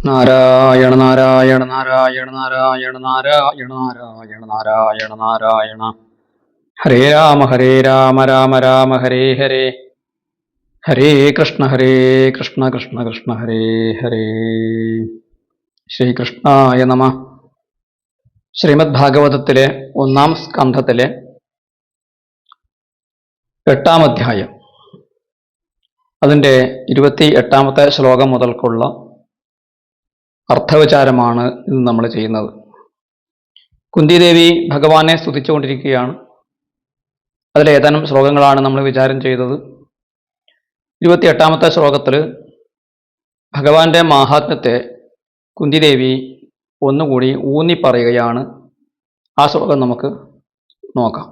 നാരായണ നാരായണ നാരായണ നാരായണ നാരായണ നാരായണ നാരായണ നാരായണ. ഹരേ രാമ രാമ രാമ ഹരേ ഹരേ. ഹരേ കൃഷ്ണ കൃഷ്ണ കൃഷ്ണ ഹരേ ഹരേ. ശ്രീകൃഷ്ണായ നമ. ശ്രീമദ് ഭാഗവതത്തിലെ 1-ാം സ്കന്ധത്തിലെ 8-ാം അധ്യായം, അതിൻ്റെ 28-ാമത്തെ ശ്ലോകം മുതൽക്കുള്ള അർത്ഥവിചാരമാണ് ഇന്ന് നമ്മൾ ചെയ്യുന്നത്. കുന്തിദേവി ഭഗവാനെ സ്തുതിച്ചുകൊണ്ടിരിക്കുകയാണ്. അതിലെ ഏതാനും ശ്ലോകങ്ങളാണ് നമ്മൾ വിചാരം ചെയ്തത്. 28-ാമത്തെ ശ്ലോകത്തിൽ ഭഗവാന്റെ മാഹാത്മ്യത്തെ കുന്തിദേവി ഒന്നുകൂടി ഊന്നി പറയുകയാണ്. ആ ശ്ലോകം നമുക്ക് നോക്കാം.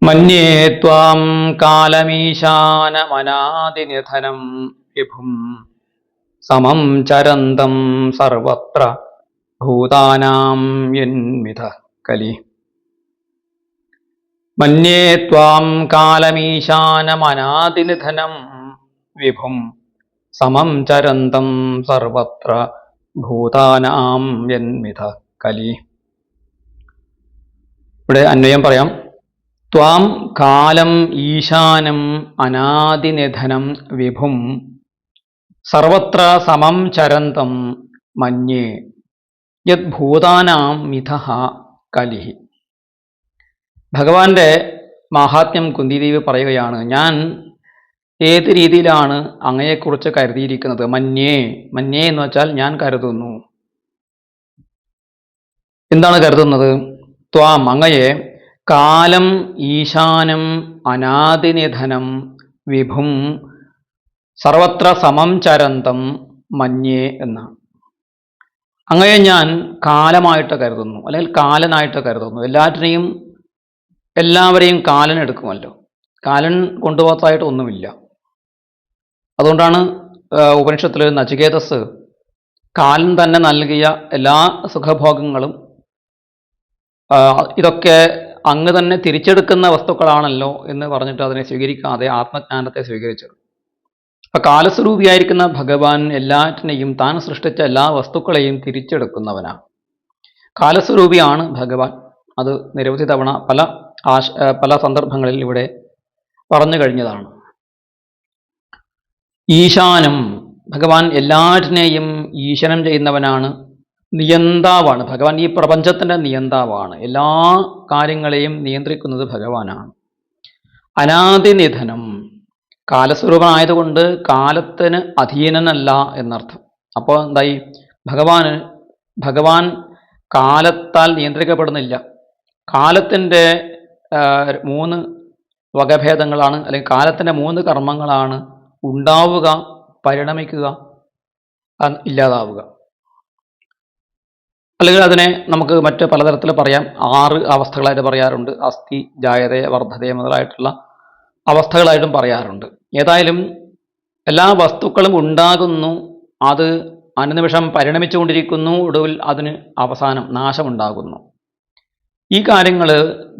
മന്യേ ത്വാം കാലമീശാനമനാദിനിധനം വിഭും സമം ചരന്തം സർവത്ര ഭൂതാനാം യന്മിഥ കലി. മന്യേ ത്വാം കാലമീശാനമനാദിനിധനം വിഭും സമം ചരന്തം സർവത്ര ഭൂതാനാം യന്മിഥ കലി. ഇവിടെ അന്വയം പറയാം. ത്വാം കാലം ഈശാനം അനാദിനിധനം വിഭും സർവത്ര സമം ചരന്തം മന്യേ യത് ഭൂതാനാം മിഥഃ കലിഃ. ഭഗവാന്റെ മാഹാത്മ്യം കുന്തിദേവി പറയുകയാണ്. ഞാൻ ഏത് രീതിയിലാണ് അങ്ങയെക്കുറിച്ച് കരുതിയിരിക്കുന്നത്? മന്യേ, മന്യേ എന്ന് വെച്ചാൽ ഞാൻ കരുതുന്നു. എന്താണ് കരുതുന്നത്? ത്വാം, അങ്ങയെ, കാലം ഈശാനം അനാദിനിധനം വിഭും സർവത്ര സമം ചരന്തം മന്യേ എന്നാണ്. അങ്ങയെ ഞാൻ കാലമായിട്ട് കരുതുന്നു, അല്ലെങ്കിൽ കാലനായിട്ട് കരുതുന്നു. എല്ലാവരെയും കാലൻ എടുക്കുമല്ലോ. കാലൻ കൊണ്ടുപോകാത്തായിട്ട് ഒന്നുമില്ല. അതുകൊണ്ടാണ് ഉപനിഷത്തിൽ നചികേതസ് കാലൻ തന്നെ നൽകിയ എല്ലാ സുഖഭോഗങ്ങളും ഇതൊക്കെ അങ്ങ് തന്നെ തിരിച്ചെടുക്കുന്ന വസ്തുക്കളാണല്ലോ എന്ന് പറഞ്ഞിട്ട് അതിനെ സ്വീകരിക്കാതെ ആത്മജ്ഞാനത്തെ സ്വീകരിച്ചത്. അപ്പൊ കാലസ്വരൂപിയായിരിക്കുന്ന ഭഗവാൻ എല്ലാറ്റിനെയും, താൻ സൃഷ്ടിച്ച എല്ലാ വസ്തുക്കളെയും തിരിച്ചെടുക്കുന്നവനാണ്. കാലസ്വരൂപിയാണ് ഭഗവാൻ. അത് നിരവധി തവണ പല സന്ദർഭങ്ങളിൽ ഇവിടെ പറഞ്ഞു കഴിഞ്ഞതാണ്. ഈശാനം, ഭഗവാൻ എല്ലാറ്റിനെയും ഈശനം ചെയ്യുന്നവനാണ്, നിയന്താവാണ്. ഭഗവാൻ ഈ പ്രപഞ്ചത്തിന്റെ നിയന്താവാണ്. എല്ലാ കാര്യങ്ങളെയും നിയന്ത്രിക്കുന്നത് ഭഗവാനാണ്. അനാദിനിധനം, കാലസ്വരൂപനായതുകൊണ്ട് കാലത്തിന് അധീനനല്ല എന്നർത്ഥം. അപ്പോൾ എന്തായി? ഭഗവാൻ കാലത്താൽ നിയന്ത്രിക്കപ്പെടുന്നില്ല. കാലത്തിൻ്റെ 3 വകഭേദങ്ങളാണ്, അല്ലെങ്കിൽ കാലത്തിൻ്റെ 3 കർമ്മങ്ങളാണ്: ഉണ്ടാവുക, പരിണമിക്കുക, ഇല്ലാതാവുക. അല്ലെങ്കിൽ അതിനെ നമുക്ക് മറ്റ് പലതരത്തിൽ പറയാം. 6 അവസ്ഥകളായിട്ട് പറയാറുണ്ട്. അസ്ഥി, ജായതേ, വർദ്ധതേ മുതലായിട്ടുള്ള അവസ്ഥകളായിട്ടും പറയാറുണ്ട്. ഏതായാലും എല്ലാ വസ്തുക്കളും ഉണ്ടാകുന്നു, അത് അനുനിമിഷം പരിണമിച്ചുകൊണ്ടിരിക്കുന്നു, ഒടുവിൽ അതിന് അവസാനം നാശമുണ്ടാകുന്നു. ഈ കാര്യങ്ങൾ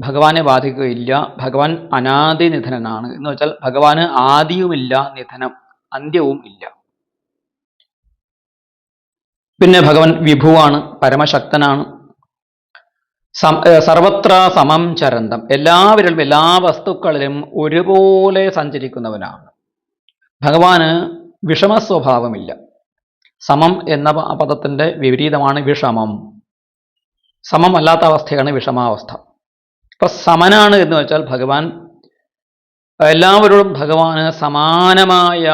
ഭഗവാനെ ബാധിക്കുകയില്ല. ഭഗവാൻ അനാദിനിധനനാണ്. എന്ന് വെച്ചാൽ ഭഗവാന് ആദിയുമില്ല, നിധനം അന്ത്യവും ഇല്ല. പിന്നെ ഭഗവാൻ വിഭുവാണ്, പരമശക്തനാണ്. സർവത്ര സമം ചരന്തം, എല്ലാവരിലും എല്ലാ വസ്തുക്കളിലും ഒരുപോലെ സഞ്ചരിക്കുന്നവനാണ്. ഭഗവാന് വിഷമ സ്വഭാവമില്ല. സമം എന്ന പദത്തിന്റെ വിപരീതമാണ് വിഷമം. സമം അല്ലാത്ത അവസ്ഥയാണ് വിഷമാവസ്ഥ. അപ്പൊ സമനാണ് എന്ന് വെച്ചാൽ ഭഗവാൻ എല്ലാവരോടും ഭഗവാന് സമാനമായ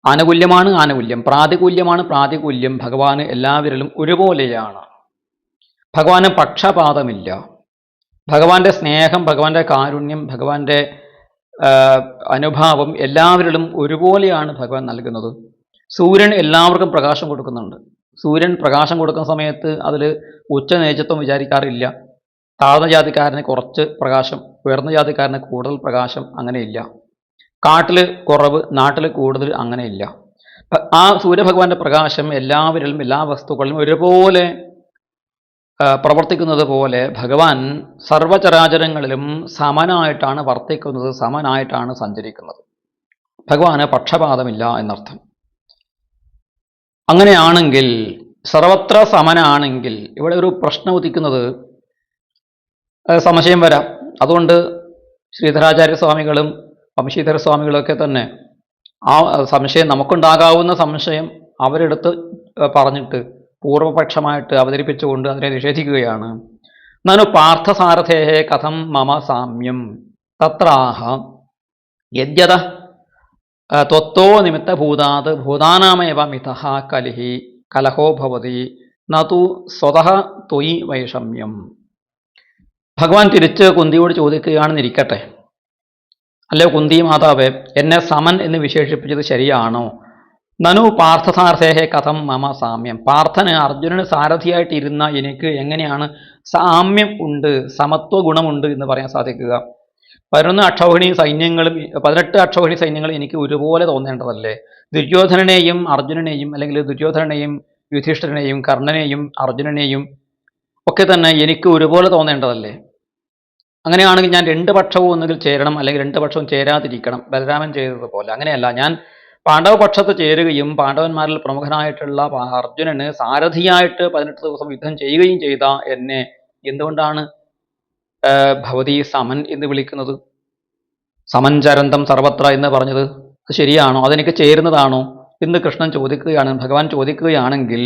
ആനുകൂല്യമാണ് ആനുകൂല്യം, പ്രാതികൂല്യമാണ് പ്രാതികൂല്യം. ഭഗവാന് എല്ലാവരിലും ഒരുപോലെയാണ്. ഭഗവാന് പക്ഷപാതമില്ല. ഭഗവാന്റെ സ്നേഹം, ഭഗവാന്റെ കാരുണ്യം, ഭഗവാന്റെ അനുഭാവം എല്ലാവരിലും ഒരുപോലെയാണ് ഭഗവാൻ നൽകുന്നത്. സൂര്യൻ എല്ലാവർക്കും പ്രകാശം കൊടുക്കുന്നുണ്ട്. സൂര്യൻ പ്രകാശം കൊടുക്കുന്ന സമയത്ത് അതിൽ ഉച്ചനീചത്വം വിചാരിക്കാറില്ല. താഴ്ന്ന ജാതിക്കാരന് കുറച്ച് പ്രകാശം, ഉയർന്ന ജാതിക്കാരന് കൂടുതൽ പ്രകാശം, അങ്ങനെയില്ല. കാട്ടിൽ കുറവ്, നാട്ടിൽ കൂടുതൽ, അങ്ങനെയില്ല. ആ സൂര്യഭഗവാന്റെ പ്രകാശം എല്ലാവരിലും എല്ലാ വസ്തുക്കളിലും ഒരുപോലെ പ്രവർത്തിക്കുന്നത് പോലെ ഭഗവാൻ സർവചരാചരങ്ങളിലും സമനായിട്ടാണ് വർത്തിക്കുന്നത്, സമനായിട്ടാണ് സഞ്ചരിക്കുന്നത്. ഭഗവാന് പക്ഷപാതമില്ല എന്നർത്ഥം. അങ്ങനെയാണെങ്കിൽ, സർവത്ര സമനാണെങ്കിൽ ഇവിടെ ഒരു പ്രശ്നം ഉദിക്കുന്നത്, സംശയം വരാം. അതുകൊണ്ട് ശ്രീധരാചാര്യ സ്വാമികളും വംശീധര സ്വാമികളൊക്കെ തന്നെ ആ സംശയം, നമുക്കുണ്ടാകാവുന്ന സംശയം അവരെടുത്ത് പറഞ്ഞിട്ട് പൂർവപക്ഷമായിട്ട് അവതരിപ്പിച്ചുകൊണ്ട് അതിനെ നിഷേധിക്കുകയാണ്. നനു പാർത്ഥസാരഥേഹേ കഥം മമ സാമ്യം തത്രാഹ യദ്യത ത്വത്തോ നിമിത്തഭൂതാത് ഭൂതാനാമേവ മിഥഃ കലഹോ ഭവതി നതു സ്വതഃ ത്വയി വൈഷമ്യം. ഭഗവാൻ തിരിച്ച് കുന്തിയോട് ചോദിക്കുകയാണെന്നിരിക്കട്ടെ, അല്ലയോ കുന്തി മാതാവേ, എന്നെ സമൻ എന്ന് വിശേഷിപ്പിച്ചത് ശരിയാണോ? നനു പാർത്ഥസാരഥേഹേ കഥം മമ സാമ്യം. പാർത്ഥന്, അർജുനന് സാരഥിയായിട്ടിരുന്ന എനിക്ക് എങ്ങനെയാണ് സാമ്യം ഉണ്ട്, സമത്വ ഗുണമുണ്ട് എന്ന് പറയാൻ സാധിക്കുക? 18 അക്ഷൗഹിണി സൈന്യങ്ങളും എനിക്ക് ഒരുപോലെ തോന്നേണ്ടതല്ലേ? ദുര്യോധനനെയും അർജുനനെയും, അല്ലെങ്കിൽ ദുര്യോധനനെയും യുധിഷ്ഠിരനെയും കർണനെയും അർജുനനെയും ഒക്കെ തന്നെ എനിക്ക് ഒരുപോലെ തോന്നേണ്ടതല്ലേ? അങ്ങനെയാണെങ്കിൽ ഞാൻ 2 പക്ഷവും ഒന്നുകിൽ ചേരണം, അല്ലെങ്കിൽ 2 പക്ഷവും ചേരാതിരിക്കണം, ബലരാമൻ ചെയ്തതുപോലെ. അങ്ങനെയല്ല, ഞാൻ പാണ്ഡവപക്ഷത്ത് ചേരുകയും പാണ്ഡവന്മാരിൽ പ്രമുഖനായിട്ടുള്ള അർജുനന് സാരഥിയായിട്ട് 18 ദിവസം യുദ്ധം ചെയ്യുകയും ചെയ്ത എന്നെ എന്തുകൊണ്ടാണ് ഭവതി സമൻ എന്ന് വിളിക്കുന്നത്? സമഞ്ചരന്തം സർവത്ര എന്ന് പറഞ്ഞത് ശരിയാണോ? അതെനിക്ക് ചേരുന്നതാണോ എന്ന് കൃഷ്ണൻ ചോദിക്കുകയാണ്, ഭഗവാൻ ചോദിക്കുകയാണെങ്കിൽ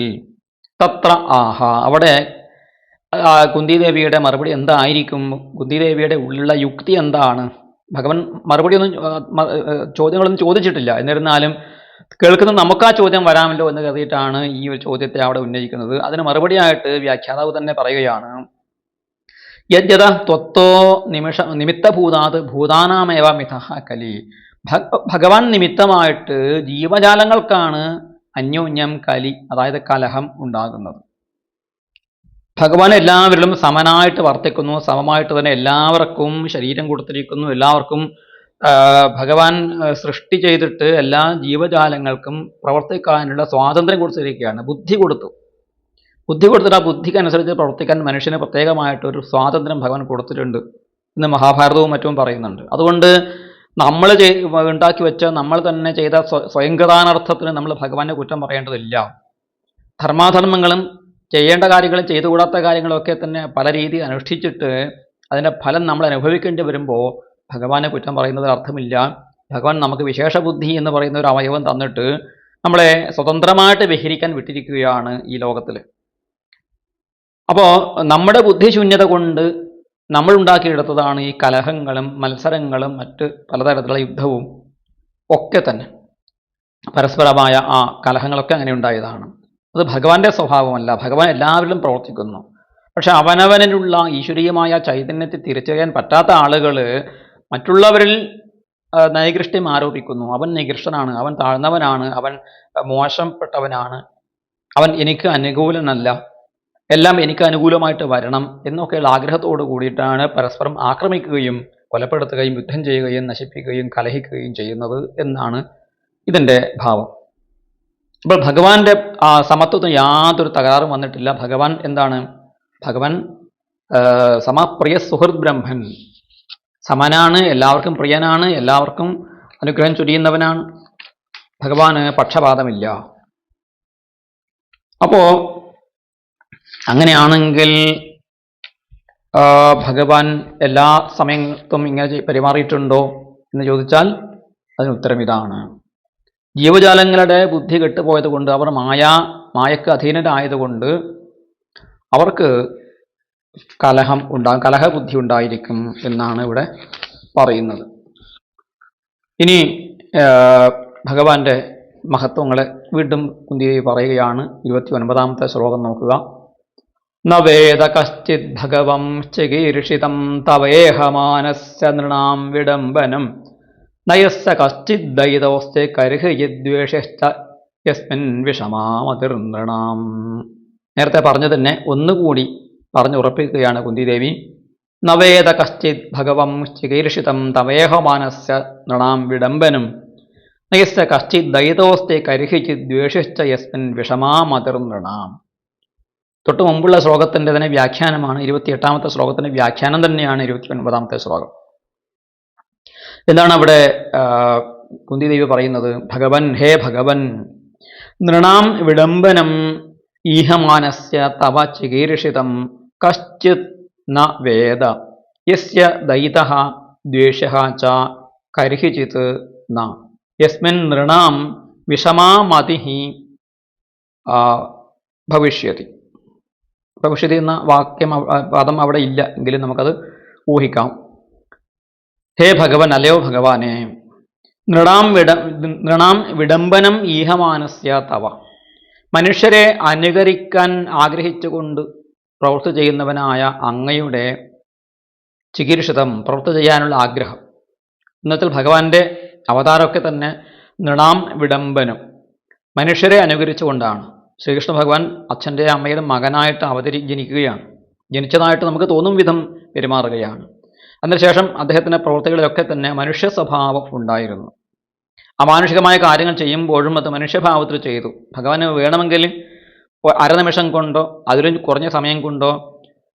തത്ര ആഹ, അവിടെ കുന്തിദേവിയുടെ മറുപടി എന്തായിരിക്കും? കുന്തിദേവിയുടെ ഉള്ളിലുള്ള യുക്തി എന്താണ്? ഭഗവാൻ ചോദ്യങ്ങളൊന്നും ചോദിച്ചിട്ടില്ല. എന്നിരുന്നാലും കേൾക്കുന്ന നമുക്ക് ആ ചോദ്യം വരാമല്ലോ എന്ന് കരുതിയിട്ടാണ് ഈ ഒരു ചോദ്യത്തെ അവിടെ ഉന്നയിക്കുന്നത്. അതിന് മറുപടിയായിട്ട് വ്യാഖ്യാതാവ് തന്നെ പറയുകയാണ്, യദ്യത ത്വത്തോ നിമിത്തഭൂതാത് ഭൂതാനാമേവ മിഥഃ കലി. ഭഗവാൻ നിമിത്തമായിട്ട് ജീവജാലങ്ങൾക്കാണ് അന്യോന്യം കലി, അതായത് കലഹം ഉണ്ടാകുന്നത്. ഭഗവാൻ എല്ലാവരിലും സമനായിട്ട് വർത്തിക്കുന്നു, സമമായിട്ട് തന്നെ എല്ലാവർക്കും ശരീരം കൊടുത്തിരിക്കുന്നു, എല്ലാവർക്കും ഭഗവാൻ സൃഷ്ടി ചെയ്തിട്ട് എല്ലാ ജീവജാലങ്ങൾക്കും പ്രവർത്തിക്കാനുള്ള സ്വാതന്ത്ര്യം കൊടുത്തിരിക്കുകയാണ്. ബുദ്ധി കൊടുത്തിട്ട് ആ ബുദ്ധിക്കനുസരിച്ച് പ്രവർത്തിക്കാൻ മനുഷ്യന് പ്രത്യേകമായിട്ടൊരു സ്വാതന്ത്ര്യം ഭഗവാൻ കൊടുത്തിട്ടുണ്ട് എന്ന് മഹാഭാരതവും മറ്റും പറയുന്നുണ്ട്. അതുകൊണ്ട് നമ്മൾ ഉണ്ടാക്കി വെച്ച, നമ്മൾ തന്നെ ചെയ്ത സ്വയംകൃതാനർത്ഥത്തിന് നമ്മൾ ഭഗവാനെ കുറ്റം പറയേണ്ടതില്ല. ധർമാധർമ്മങ്ങളും ചെയ്യേണ്ട കാര്യങ്ങളും ചെയ്തുകൂടാത്ത കാര്യങ്ങളൊക്കെ തന്നെ പല രീതിയിൽ അനുഷ്ഠിച്ചിട്ട് അതിൻ്റെ ഫലം നമ്മൾ അനുഭവിക്കേണ്ടി വരുമ്പോൾ ഭഗവാനെ കുറ്റം പറയുന്നതിൽ അർത്ഥമില്ല. ഭഗവാൻ നമുക്ക് വിശേഷ ബുദ്ധി എന്ന് പറയുന്ന ഒരു അവയവം തന്നിട്ട് നമ്മളെ സ്വതന്ത്രമായിട്ട് വിഹരിക്കാൻ വിട്ടിരിക്കുകയാണ് ഈ ലോകത്തിൽ. അപ്പോൾ നമ്മുടെ ബുദ്ധിശൂന്യത കൊണ്ട് നമ്മൾ ഉണ്ടാക്കിയെടുത്തതാണ് ഈ കലഹങ്ങളും മത്സരങ്ങളും മറ്റ് പലതരത്തിലുള്ള യുദ്ധവും ഒക്കെ തന്നെ. പരസ്പരമായ ആ കലഹങ്ങളൊക്കെ അങ്ങനെ ഉണ്ടായതാണ്. അത് ഭഗവാന്റെ സ്വഭാവമല്ല. ഭഗവാൻ എല്ലാവരിലും പ്രവർത്തിക്കുന്നു. പക്ഷെ അവനവനിലുള്ള ഈശ്വരീയമായ ചൈതന്യത്തെ തിരിച്ചറിയാൻ പറ്റാത്ത ആളുകൾ മറ്റുള്ളവരിൽ നൈകൃഷ്ട്യം ആരോപിക്കുന്നു. അവൻ നികൃഷ്ടനാണ്, അവൻ താഴ്ന്നവനാണ്, അവൻ മോശപ്പെട്ടവനാണ്, അവൻ എനിക്ക് അനുകൂലനല്ല, എല്ലാം എനിക്ക് അനുകൂലമായിട്ട് വരണം എന്നൊക്കെയുള്ള ആഗ്രഹത്തോടു കൂടിയിട്ടാണ് പരസ്പരം ആക്രമിക്കുകയും കൊലപ്പെടുത്തുകയും യുദ്ധം ചെയ്യുകയും നശിപ്പിക്കുകയും കലഹിക്കുകയും ചെയ്യുന്നത് എന്നാണ് ഇതിൻ്റെ ഭാവം. അപ്പോൾ ഭഗവാന്റെ ആ സമത്വത്തിന് യാതൊരു തകരാറും വന്നിട്ടില്ല. ഭഗവാൻ എന്താണ്? ഭഗവാൻ സമപ്രിയ സുഹൃത് ബ്രഹ്മൻ, സമനാണ്, എല്ലാവർക്കും പ്രിയനാണ്, എല്ലാവർക്കും അനുഗ്രഹം ചൊരിയുന്നവനാണ്. ഭഗവാന് പക്ഷപാതമില്ല. അപ്പോ അങ്ങനെയാണെങ്കിൽ ഭഗവാൻ എല്ലാ സമയത്തും ഇങ്ങനെ പെരുമാറിയിട്ടുണ്ടോ എന്ന് ചോദിച്ചാൽ അതിന് ഉത്തരം ഇതാണ്. ജീവജാലങ്ങളുടെ ബുദ്ധി കെട്ടുപോയത് കൊണ്ട്, അവർ മായക്ക് അധീനരായതുകൊണ്ട് അവർക്ക് കലഹബുദ്ധി ഉണ്ടായിരിക്കും എന്നാണ് ഇവിടെ പറയുന്നത്. ഇനി ഭഗവാന്റെ മഹത്വങ്ങളെ വീണ്ടും കുന്തിദേവി പറയുകയാണ്. 29-ാമത്തെ ശ്ലോകം നോക്കുക. നവേദ കശ്ചിത് ഭഗവം ചികീർഷിതം തവേഹമാനസ്യ നൃണാം വിഡംബനം നയസ്സ കശ്ചിത് ദയിതോസ്തെ കർഹയദ്വേഷശ്ച യസ്മിൻ വിഷമാമതിർനൃണാം. നേരത്തെ പറഞ്ഞു തന്നെ ഒന്നുകൂടി പറഞ്ഞുറപ്പിക്കുകയാണ് കുന്തിദേവി. നവേദ കശ്ചിത് ഭഗവം ചികീർഷിതം തവേഹമാനസ്യ നൃണാം വിഡംബനം നയസ്സ കശ്ചിത് ദയിതോസ്തെ കർഹയദ്വേഷശ്ച യസ്മിൻ വിഷമാമതിർനൃണാം. തൊട്ട് മുമ്പുള്ള ശ്ലോകത്തിൻ്റെ തന്നെ വ്യാഖ്യാനമാണ് 28ാമത്തെ ശ്ലോകത്തിൻ്റെ വ്യാഖ്യാനം തന്നെയാണ് 29ാമത്തെ ശ്ലോകം. എന്താണ് അവിടെ കുന്തിദേവി പറയുന്നത്? ഭഗവൻ, ഹേ ഭഗവൻ, നൃണാം വിഡംബനം ഈഹമാനസ്യ തവ ചികീർഷിതം കശ്ചിത് ന വേദ യസ്യ ദയിതഃ ദ്വേഷഃ ച കർഹിചിത് ന യസ്മിൻ നൃണാം വിഷമാമതിഃ ഭവിഷ്യതി. ഭവിഷ്യതി എന്ന വാക്യം പദം അവിടെ ഇല്ല എങ്കിലും നമുക്കത് ഊഹിക്കാം. ഹേ ഭഗവൻ, അല്ലയോ ഭഗവാനെ, നൃണാം വിഡംബനം ഈഹമാനസ്യ തവ, മനുഷ്യരെ അനുകരിക്കാൻ ആഗ്രഹിച്ചുകൊണ്ട് പ്രവൃത്തി ചെയ്യുന്നവനായ അങ്ങയുടെ ചികിത്സിതം, പ്രവൃത്തി ചെയ്യാനുള്ള ആഗ്രഹം. ഇന്നത്തിൽ ഭഗവാന്റെ അവതാരമൊക്കെ തന്നെ നൃണാം വിഡംബനം, മനുഷ്യരെ അനുകരിച്ചുകൊണ്ടാണ്. ശ്രീകൃഷ്ണ ഭഗവാൻ അച്ഛൻ്റെ അമ്മയുടെ മകനായിട്ട് ജനിക്കുകയാണ്. ജനിച്ചതായിട്ട് നമുക്ക് തോന്നും വിധം പെരുമാറുകയാണ്. അതിനുശേഷം അദ്ദേഹത്തിൻ്റെ പ്രവൃത്തികളിലൊക്കെ തന്നെ മനുഷ്യ സ്വഭാവം ഉണ്ടായിരുന്നു. അമാനുഷികമായ കാര്യങ്ങൾ ചെയ്യുമ്പോഴും അത് മനുഷ്യഭാവത്തിൽ ചെയ്തു. ഭഗവാന് വേണമെങ്കിൽ അരനിമിഷം കൊണ്ടോ അതിലും കുറഞ്ഞ സമയം കൊണ്ടോ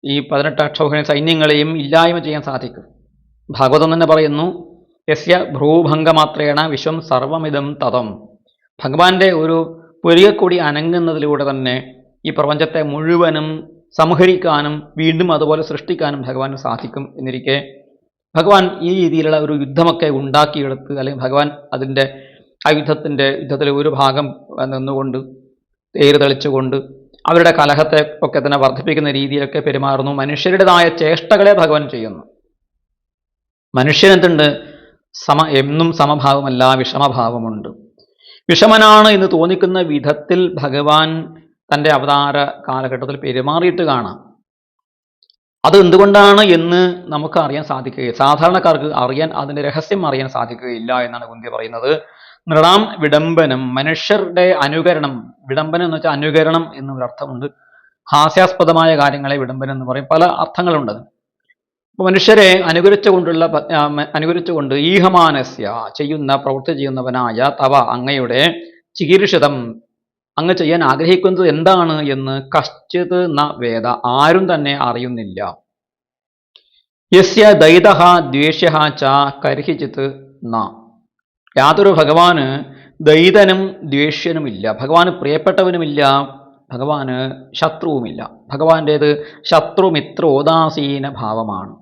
ഈ 18 അക്ഷൗഹിണി സൈന്യങ്ങളെയും ഇല്ലായ്മ ചെയ്യാൻ സാധിക്കും. ഭാഗവതം തന്നെ പറയുന്നു, യസ്യ ഭ്രൂഭംഗമാത്രേണ വിശ്വം സർവമിതം തതം. ഭഗവാന്റെ ഒരു പുരികക്കൊടി അനങ്ങുന്നതിലൂടെ തന്നെ ഈ പ്രപഞ്ചത്തെ മുഴുവനും സംഹരിക്കാനും വീണ്ടും അതുപോലെ സൃഷ്ടിക്കാനും ഭഗവാന് സാധിക്കും എന്നിരിക്കെ ഭഗവാൻ ഈ രീതിയിലുള്ള ഒരു യുദ്ധമൊക്കെ ഉണ്ടാക്കിയെടുത്ത്, അല്ലെങ്കിൽ ഭഗവാൻ അതിൻ്റെ ആ യുദ്ധത്തിൽ ഒരു ഭാഗം നിന്നുകൊണ്ട് തേര് തെളിച്ചുകൊണ്ട് അവരുടെ കലഹത്തെ ഒക്കെ തന്നെ വർദ്ധിപ്പിക്കുന്ന രീതിയിലൊക്കെ പെരുമാറുന്നു. മനുഷ്യരുടേതായ ചേഷ്ടകളെ ഭഗവാൻ ചെയ്യുന്നു. മനുഷ്യനെന്തുണ്ട്? എന്നും സമഭാവമല്ല, വിഷമഭാവമുണ്ട്. വിഷമനാണ് എന്ന് തോന്നിക്കുന്ന വിധത്തിൽ ഭഗവാൻ തൻ്റെ അവതാര കാലഘട്ടത്തിൽ പെരുമാറിയിട്ട് കാണാം. അത് എന്തുകൊണ്ടാണ് എന്ന് നമുക്ക് അറിയാൻ സാധിക്കുകയില്ല. സാധാരണക്കാർക്ക് അതിൻ്റെ രഹസ്യം അറിയാൻ സാധിക്കുകയില്ല എന്നാണ് കുന്തി പറയുന്നത്. നൃണാം വിഡംബനം, മനുഷ്യരുടെ അനുകരണം. വിഡംബനം എന്ന് വെച്ചാൽ അനുകരണം എന്നൊരർത്ഥമുണ്ട്. ഹാസ്യാസ്പദമായ കാര്യങ്ങളെ വിഡംബനം എന്ന് പറയും. പല അർത്ഥങ്ങളുണ്ട്. അപ്പോൾ മനുഷ്യരെ അനുകരിച്ചുകൊണ്ട് ഈഹമാനസ്യ, ചെയ്യുന്ന പ്രവൃത്തി ചെയ്യുന്നവനായ തവ, അങ്ങയുടെ ചികിത്സിതം, അങ്ങ് ചെയ്യാൻ ആഗ്രഹിക്കുന്നത് എന്താണ് എന്ന് കശ്ചിത് ന വേദ, ആരും തന്നെ അറിയുന്നില്ല. യസ്യ ദയിതഃ ദ്വേഷ്യഃ ച കർഹിചിത് ന, യാതൊരു ഭഗവാന് ദയിതനും ദ്വേഷ്യനുമില്ല, ഭഗവാന് പ്രിയപ്പെട്ടവനുമില്ല, ഭഗവാന് ശത്രുവുമില്ല. ഭഗവാന്റേത് ശത്രുമിത്രോദാസീന ഭാവമാണ്.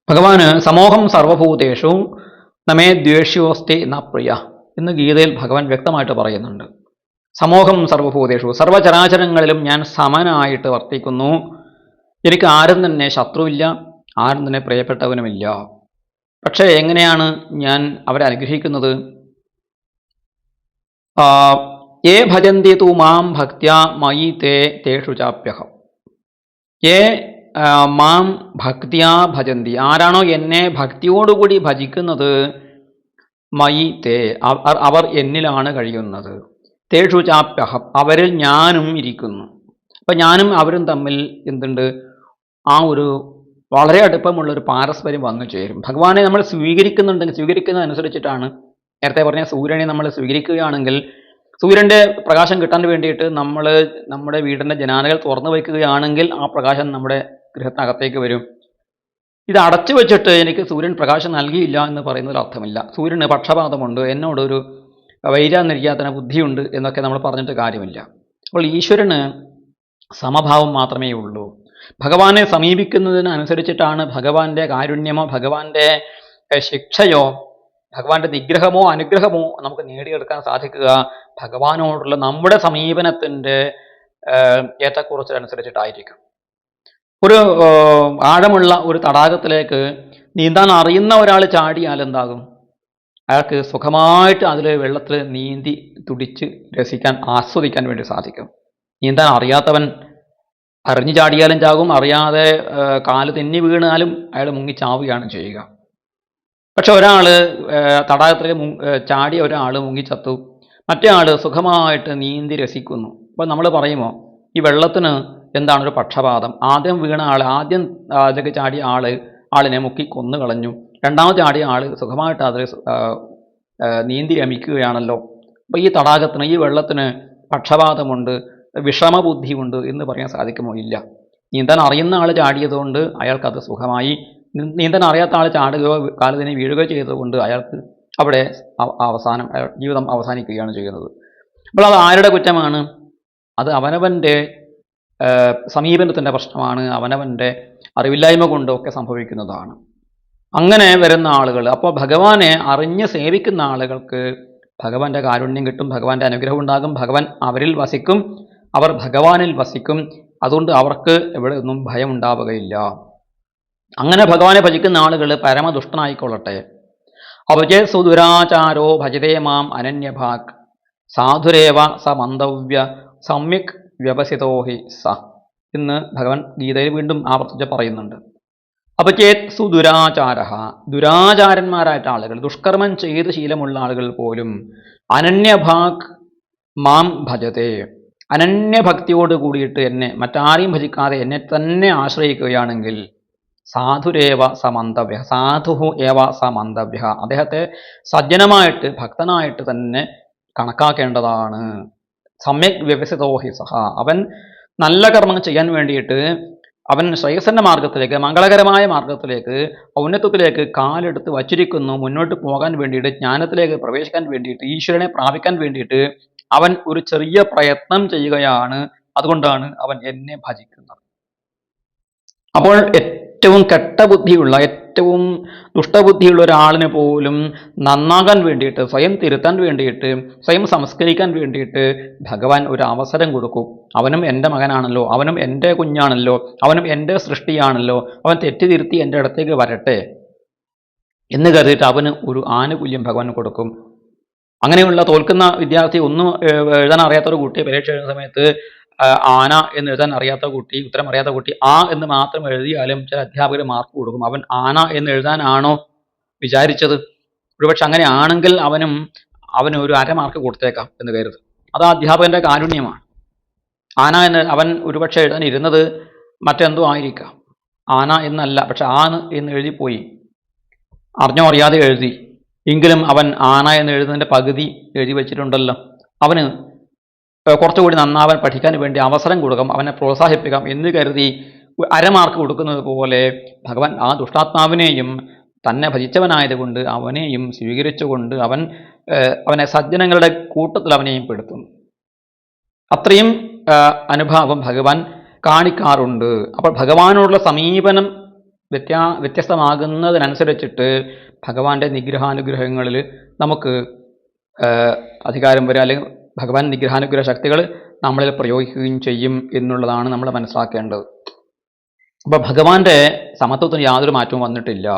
ഭഗവാന് സമോഹം സർവഭൂതേഷു നമേ ദ്വേഷ്യോസ്തി ന പ്രിയ എന്ന് ഗീതയിൽ ഭഗവാൻ വ്യക്തമായിട്ട് പറയുന്നുണ്ട്. സമോഹം സർവഭൂതേഷു, സർവചരാചരങ്ങളിലും ഞാൻ സമനായിട്ട് വർത്തിക്കുന്നു. എനിക്ക് ആരും തന്നെ ശത്രുവില്ല, ആരും തന്നെ പ്രിയപ്പെട്ടവനുമില്ല. പക്ഷേ എങ്ങനെയാണ് ഞാൻ അവരെ അനുഗ്രഹിക്കുന്നത്? യേ ഭജന്തി തു മാം ഭക്ത്യാ മയി തേ തേഷു ചാപ്യഹം. യേ മാം ഭക്തിയാ ഭജന്തി, ആരാണോ എന്നെ ഭക്തിയോടുകൂടി ഭജിക്കുന്നത്, മയി തേ, അവർ എന്നിലാണ് കഴിയുന്നത്, തേഷു ചാപ്യഹം, അവരിൽ ഞാനും ഇരിക്കുന്നു. അപ്പം ഞാനും അവരും തമ്മിൽ എന്തുണ്ട്? ആ ഒരു വളരെ അടുപ്പമുള്ളൊരു പാരസ്പര്യം വന്നു ചേരും. ഭഗവാനെ നമ്മൾ സ്വീകരിക്കുന്നതനുസരിച്ചിട്ടാണ്. നേരത്തെ പറഞ്ഞ സൂര്യനെ നമ്മൾ സ്വീകരിക്കുകയാണെങ്കിൽ, സൂര്യൻ്റെ പ്രകാശം കിട്ടാൻ വേണ്ടിയിട്ട് നമ്മൾ നമ്മുടെ വീടിൻ്റെ ജനാലകൾ തുറന്നു വയ്ക്കുകയാണെങ്കിൽ ആ പ്രകാശം നമ്മുടെ ഗൃഹത്തിനകത്തേക്ക് വരും. ഇത് അടച്ചു വെച്ചിട്ട് എനിക്ക് സൂര്യൻ പ്രകാശം നൽകിയില്ല എന്ന് പറയുന്നതിൽ അർത്ഥമില്ല. സൂര്യന് പക്ഷപാതമുണ്ട്, എന്നോടൊരു വൈരാന്നിരിക്കാത്തതിന് ബുദ്ധിയുണ്ട് എന്നൊക്കെ നമ്മൾ പറഞ്ഞിട്ട് കാര്യമില്ല. അപ്പോൾ ഈശ്വരന് സമഭാവം മാത്രമേ ഉള്ളൂ. ഭഗവാനെ സമീപിക്കുന്നതിനനുസരിച്ചിട്ടാണ് ഭഗവാന്റെ കാരുണ്യമോ ഭഗവാന്റെ ശിക്ഷയോ ഭഗവാന്റെ നിഗ്രഹമോ അനുഗ്രഹമോ നമുക്ക് നേടിയെടുക്കാൻ സാധിക്കുക. ഭഗവാനോടുള്ള നമ്മുടെ സമീപനത്തിൻ്റെ ഏറ്റക്കുറച്ചിലനുസരിച്ചിട്ടായിരിക്കും. ഒരു ആഴമുള്ള ഒരു തടാകത്തിലേക്ക് നീന്താൻ അറിയുന്ന ഒരാൾ ചാടിയാൽ എന്താകും? അയാൾക്ക് സുഖമായിട്ട് അതിൽ വെള്ളത്തിൽ നീന്തി തുടിച്ച് രസിക്കാൻ, ആസ്വദിക്കാൻ വേണ്ടി സാധിക്കും. നീന്താൻ അറിയാത്തവൻ അറിഞ്ഞു ചാടിയാലും ചാകും, അറിയാതെ കാല് തെന്നി വീണാലും അയാൾ മുങ്ങി ചാവുകയാണ് ചെയ്യുക. പക്ഷെ ഒരാൾ തടാകത്തിലേക്ക് ചാടിയ ഒരാൾ മുങ്ങിച്ചത്തു, മറ്റേ ആൾ സുഖമായിട്ട് നീന്തി രസിക്കുന്നു. അപ്പോൾ നമ്മൾ പറയുമോ ഈ വെള്ളത്തിന് എന്താണ് ഒരു പക്ഷപാതം? ആദ്യം വീണ ആൾ, ആദ്യം അതിലേക്ക് ചാടിയ ആളിനെ മുക്കി കൊന്നു കളഞ്ഞു, രണ്ടാമത്തെ ചാടിയ ആൾ സുഖമായിട്ട് അതിൽ നീന്തി രമിക്കുകയാണല്ലോ. അപ്പോൾ ഈ തടാകത്തിന്, ഈ വെള്ളത്തിന് പക്ഷപാതമുണ്ട്, വിഷമബുദ്ധി ഉണ്ട് എന്ന് പറയാൻ സാധിക്കുമോ? ഇല്ല. നീന്താൻ അറിയുന്ന ആൾ ചാടിയതുകൊണ്ട് അയാൾക്കത് സുഖമായി, നീന്താൻ അറിയാത്ത ആൾ ചാടുകയോ കാലതിനെ വീഴുകയോ ചെയ്തതുകൊണ്ട് അയാൾക്ക് അവിടെ അവസാനം ജീവിതം അവസാനിക്കുകയാണ് ചെയ്യുന്നത്. അപ്പോൾ അത് ആരുടെ കുറ്റമാണ്? അത് അവനവൻ്റെ സമീപനത്തിൻ്റെ പ്രശ്നമാണ്, അവനവൻ്റെ അറിവില്ലായ്മ കൊണ്ടൊക്കെ സംഭവിക്കുന്നതാണ്. അങ്ങനെ വരുന്ന ആളുകൾ, അപ്പോൾ ഭഗവാനെ അറിഞ്ഞ് സേവിക്കുന്ന ആളുകൾക്ക് ഭഗവാന്റെ കാരുണ്യം കിട്ടും, ഭഗവാന്റെ അനുഗ്രഹം ഉണ്ടാകും, ഭഗവാൻ അവരിൽ വസിക്കും, അവർ ഭഗവാനിൽ വസിക്കും. അതുകൊണ്ട് അവർക്ക് എവിടെ ഒന്നും ഭയം ഉണ്ടാവുകയില്ല. അങ്ങനെ ഭഗവാനെ ഭജിക്കുന്ന ആളുകൾ പരമദുഷ്ടനായിക്കൊള്ളട്ടെ. അപജേ സുദുരാചാരോ ഭജതേ മാം അനന്യഭാഗ് സാധുരേവ സ മന്ദവ്യ സമ്യക് വ്യവസിതോ ഹി സ എന്ന് ഭഗവാൻ ഗീതയിൽ വീണ്ടും ആവർത്തിച്ച് പറയുന്നുണ്ട്. അപചേത് സുദുരാചാര, ദുരാചാരന്മാരായിട്ട് ആളുകൾ, ദുഷ്കർമ്മം ചെയ്ത് ശീലമുള്ള ആളുകൾ പോലും അനന്യഭാഗ് മാം ഭജതേ, അനന്യഭക്തിയോട് കൂടിയിട്ട് എന്നെ മറ്റാരെയും ഭജിക്കാതെ എന്നെ തന്നെ ആശ്രയിക്കുകയാണെങ്കിൽ സാധുരേവ സമന്തവ്യ, സാധു ഏവ സമന്തവ്യ, അദ്ദേഹത്തെ സജ്ജനമായിട്ട് ഭക്തനായിട്ട് തന്നെ കണക്കാക്കേണ്ടതാണ്. സമ്യക് വ്യവസിതോഹി സഹ, അവൻ നല്ല കർമ്മങ്ങൾ ചെയ്യാൻ വേണ്ടിയിട്ട് അവൻ ശ്രേയസ്സന്റെ മാർഗത്തിലേക്ക്, മംഗളകരമായ മാർഗത്തിലേക്ക്, ഔന്നത്യത്തിലേക്ക് കാലെടുത്ത് വച്ചിരിക്കുന്നു. മുന്നോട്ട് പോകാൻ വേണ്ടിയിട്ട്, ജ്ഞാനത്തിലേക്ക് പ്രവേശിക്കാൻ വേണ്ടിയിട്ട്, ഈശ്വരനെ പ്രാപിക്കാൻ വേണ്ടിയിട്ട് അവൻ ഒരു ചെറിയ പ്രയത്നം ചെയ്യുകയാണ്. അതുകൊണ്ടാണ് അവൻ എന്നെ ഭജിക്കുന്നത്. അപ്പോൾ ഏറ്റവും കെട്ട ബുദ്ധിയുള്ള, ഏറ്റവും ദുഷ്ടബുദ്ധിയുള്ള ഒരാളിന് പോലും നന്നാകാൻ വേണ്ടിയിട്ട്, സ്വയം തിരുത്താൻ വേണ്ടിയിട്ട്, സ്വയം സംസ്കരിക്കാൻ വേണ്ടിയിട്ട് ഭഗവാൻ ഒരു അവസരം കൊടുക്കും. അവനും എൻ്റെ മകനാണല്ലോ, അവനും എൻ്റെ കുഞ്ഞാണല്ലോ, അവനും എൻ്റെ സൃഷ്ടിയാണല്ലോ, അവൻ തെറ്റ് തിരുത്തി എൻ്റെ അടുത്തേക്ക് വരട്ടെ എന്ന് കരുതിയിട്ട് അവന് ഒരു ആനുകൂല്യം ഭഗവാൻ കൊടുക്കും. അങ്ങനെയുള്ള തോൽക്കുന്ന വിദ്യാർത്ഥി, ഒന്നും എഴുതാൻ അറിയാത്തൊരു കുട്ടി പരീക്ഷ എഴുതുന്ന സമയത്ത് ആന എന്ന് എഴുതാൻ അറിയാത്ത കുട്ടി, ഉത്തരം അറിയാത്ത കുട്ടി ആ എന്ന് മാത്രം എഴുതിയാലും ചില അധ്യാപകർ മാർക്ക് കൊടുക്കും. അവൻ ആന എന്ന് എഴുതാനാണോ വിചാരിച്ചത്? ഒരുപക്ഷെ അങ്ങനെ ആണെങ്കിൽ അവന് ഒരു അരമാർക്ക് കൊടുത്തേക്കാം എന്ന് കരുത്. അത് ആ അധ്യാപകന്റെ കാരുണ്യമാണ്. ആന എന്ന് അവൻ ഒരുപക്ഷെ എഴുതാൻ ഇരുന്നത് മറ്റെന്തോ ആയിരിക്കാം, ആന എന്നല്ല, പക്ഷെ ആന്ന് എന്ന് എഴുതിപ്പോയി, അറിഞ്ഞോ അറിയാതെ എഴുതി, എങ്കിലും അവൻ ആന എന്ന് എഴുതുന്നതിൻ്റെ പകുതി എഴുതി വെച്ചിട്ടുണ്ടല്ലോ. അവന് കുറച്ചുകൂടി നന്നാവാൻ പഠിക്കാൻ വേണ്ടി അവസരം കൊടുക്കാം, അവനെ പ്രോത്സാഹിപ്പിക്കാം എന്ന് കരുതി അരമാർക്ക് കൊടുക്കുന്നത് പോലെ ഭഗവാൻ ആ ദുഷ്ടാത്മാവിനെയും തന്നെ ഭജിച്ചവനായതുകൊണ്ട് അവനെയും സ്വീകരിച്ചുകൊണ്ട് അവനെ സജ്ജനങ്ങളുടെ കൂട്ടത്തിൽ അവനെയും പെടുത്തുന്നു. അത്രയും അനുഭാവം ഭഗവാൻ കാണിക്കാറുണ്ട്. അപ്പോൾ ഭഗവാനോടുള്ള സമീപനം വ്യത്യസ്തമാകുന്നതിനനുസരിച്ചിട്ട് ഭഗവാന്റെ നിഗ്രഹാനുഗ്രഹങ്ങളിൽ നമുക്ക് അധികാരം വരും, അല്ലെങ്കിൽ ഭഗവാൻ നിഗ്രഹാനുഗ്രഹ ശക്തികൾ നമ്മളിൽ പ്രയോഗിക്കുകയും ചെയ്യും എന്നുള്ളതാണ് നമ്മൾ മനസ്സിലാക്കേണ്ടത്. അപ്പോൾ ഭഗവാന്റെ സമത്വത്തിന് യാതൊരു മാറ്റവും വന്നിട്ടില്ല.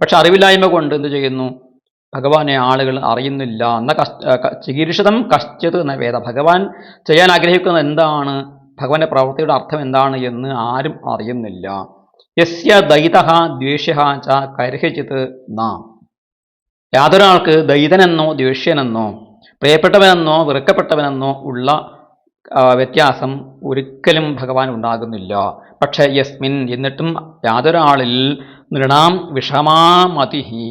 പക്ഷെ അറിവില്ലായ്മ കൊണ്ട് എന്ത് ചെയ്യുന്നു? ഭഗവാനെ ആളുകൾ അറിയുന്നില്ല. ചികീർഷിതം കശ്ചിത് എന്ന വേദ, ഭഗവാൻ ചെയ്യാൻ ആഗ്രഹിക്കുന്നത് എന്താണ്, ഭഗവാന്റെ പ്രവൃത്തിയുടെ അർത്ഥം എന്താണ് എന്ന് ആരും അറിയുന്നില്ല. യസ്യ ദൈതഃ ദ്വേഷ്യഃ ച കർഹിചിത് ന, യാതൊരാൾക്ക് ദൈതനെന്നോ ദ്വേഷ്യനെന്നോ പ്രിയപ്പെട്ടവനെന്നോ വെറുക്കപ്പെട്ടവനെന്നോ ഉള്ള വ്യത്യാസം ഒരിക്കലും ഭഗവാൻ ഉണ്ടാകുന്നില്ല. പക്ഷേ യസ്മിൻ, എന്നിട്ടും യാതൊരാളിൽ നൃണാം വിഷമാമതിഹി,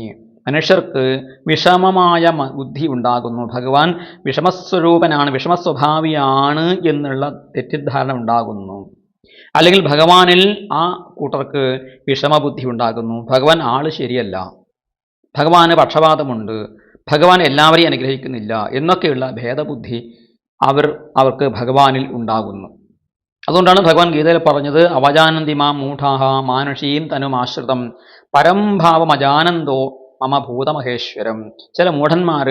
മനുഷ്യർക്ക് വിഷമമായ ബുദ്ധി ഉണ്ടാകുന്നു. ഭഗവാൻ വിഷമസ്വരൂപനാണ്, വിഷമസ്വഭാവിയാണ് എന്നുള്ള തെറ്റിദ്ധാരണ ഉണ്ടാകുന്നു. അല്ലെങ്കിൽ ഭഗവാനിൽ ആ കൂട്ടർക്ക് വിഷമബുദ്ധി ഉണ്ടാകുന്നു. ഭഗവാൻ ആള് ശരിയല്ല, ഭഗവാന് പക്ഷപാതമുണ്ട്, ഭഗവാൻ എല്ലാവരെയും അനുഗ്രഹിക്കുന്നില്ല എന്നൊക്കെയുള്ള ഭേദബുദ്ധി അവർക്ക് ഭഗവാനിൽ ഉണ്ടാകുന്നു. അതുകൊണ്ടാണ് ഭഗവാൻ ഗീതയിൽ പറഞ്ഞത്, അവജാനന്തി മാം മൂഢാഹ മാനുഷീം തനുമാശ്രിതം പരംഭാവം അജാനന്ദോ മമ ഭൂതമഹേശ്വരം. ചില മൂഢന്മാർ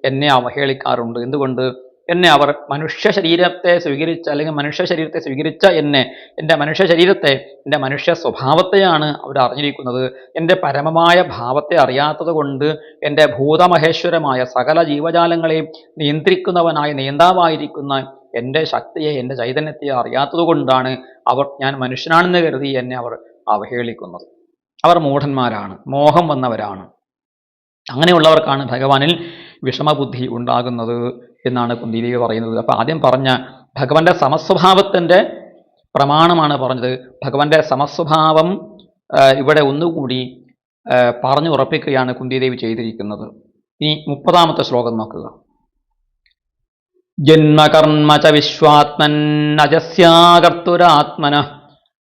എന്നെ അവഹേളിക്കാറുണ്ട്. എന്തുകൊണ്ട്? എന്നെ അവർ മനുഷ്യ ശരീരത്തെ സ്വീകരിച്ച, അല്ലെങ്കിൽ മനുഷ്യ ശരീരത്തെ സ്വീകരിച്ച എൻ്റെ മനുഷ്യ ശരീരത്തെ, എൻ്റെ മനുഷ്യ സ്വഭാവത്തെയാണ് അവർ അറിഞ്ഞിരിക്കുന്നത്. എൻ്റെ പരമമായ ഭാവത്തെ അറിയാത്തത് കൊണ്ട്, എൻ്റെ ഭൂതമഹേശ്വരമായ സകല ജീവജാലങ്ങളെയും നിയന്ത്രിക്കുന്നവനായ നേതാവായിരിക്കുന്ന എൻ്റെ ശക്തിയെ, എൻ്റെ ചൈതന്യത്തെ അറിയാത്തത് കൊണ്ടാണ് ഞാൻ മനുഷ്യനാണെന്ന് കരുതി എന്നെ അവർ അവഹേളിക്കുന്നത്. അവർ മൂഢന്മാരാണ്, മോഹം വന്നവരാണ്. അങ്ങനെയുള്ളവർക്കാണ് ഭഗവാനിൽ വിഷമബുദ്ധി ഉണ്ടാകുന്നത് എന്നാണ് കുന്തിദേവി പറയുന്നത്. അപ്പോൾ ആദ്യം പറഞ്ഞ ഭഗവാന്റെ സമസ്വഭാവത്തിൻ്റെ പ്രമാണമാണ് പറഞ്ഞത്. ഭഗവാന്റെ സമസ്വഭാവം ഇവിടെ ഒന്നുകൂടി പറഞ്ഞു ഉറപ്പിക്കുകയാണ് കുന്തിദേവി ചെയ്തിരിക്കുന്നത്. ഇനി 30-ാമത്തെ ശ്ലോകം നോക്കുക. ജന്മകർമ്മ ച വിശ്വാത്മൻ അജസ്യാകർത്തുരാത്മന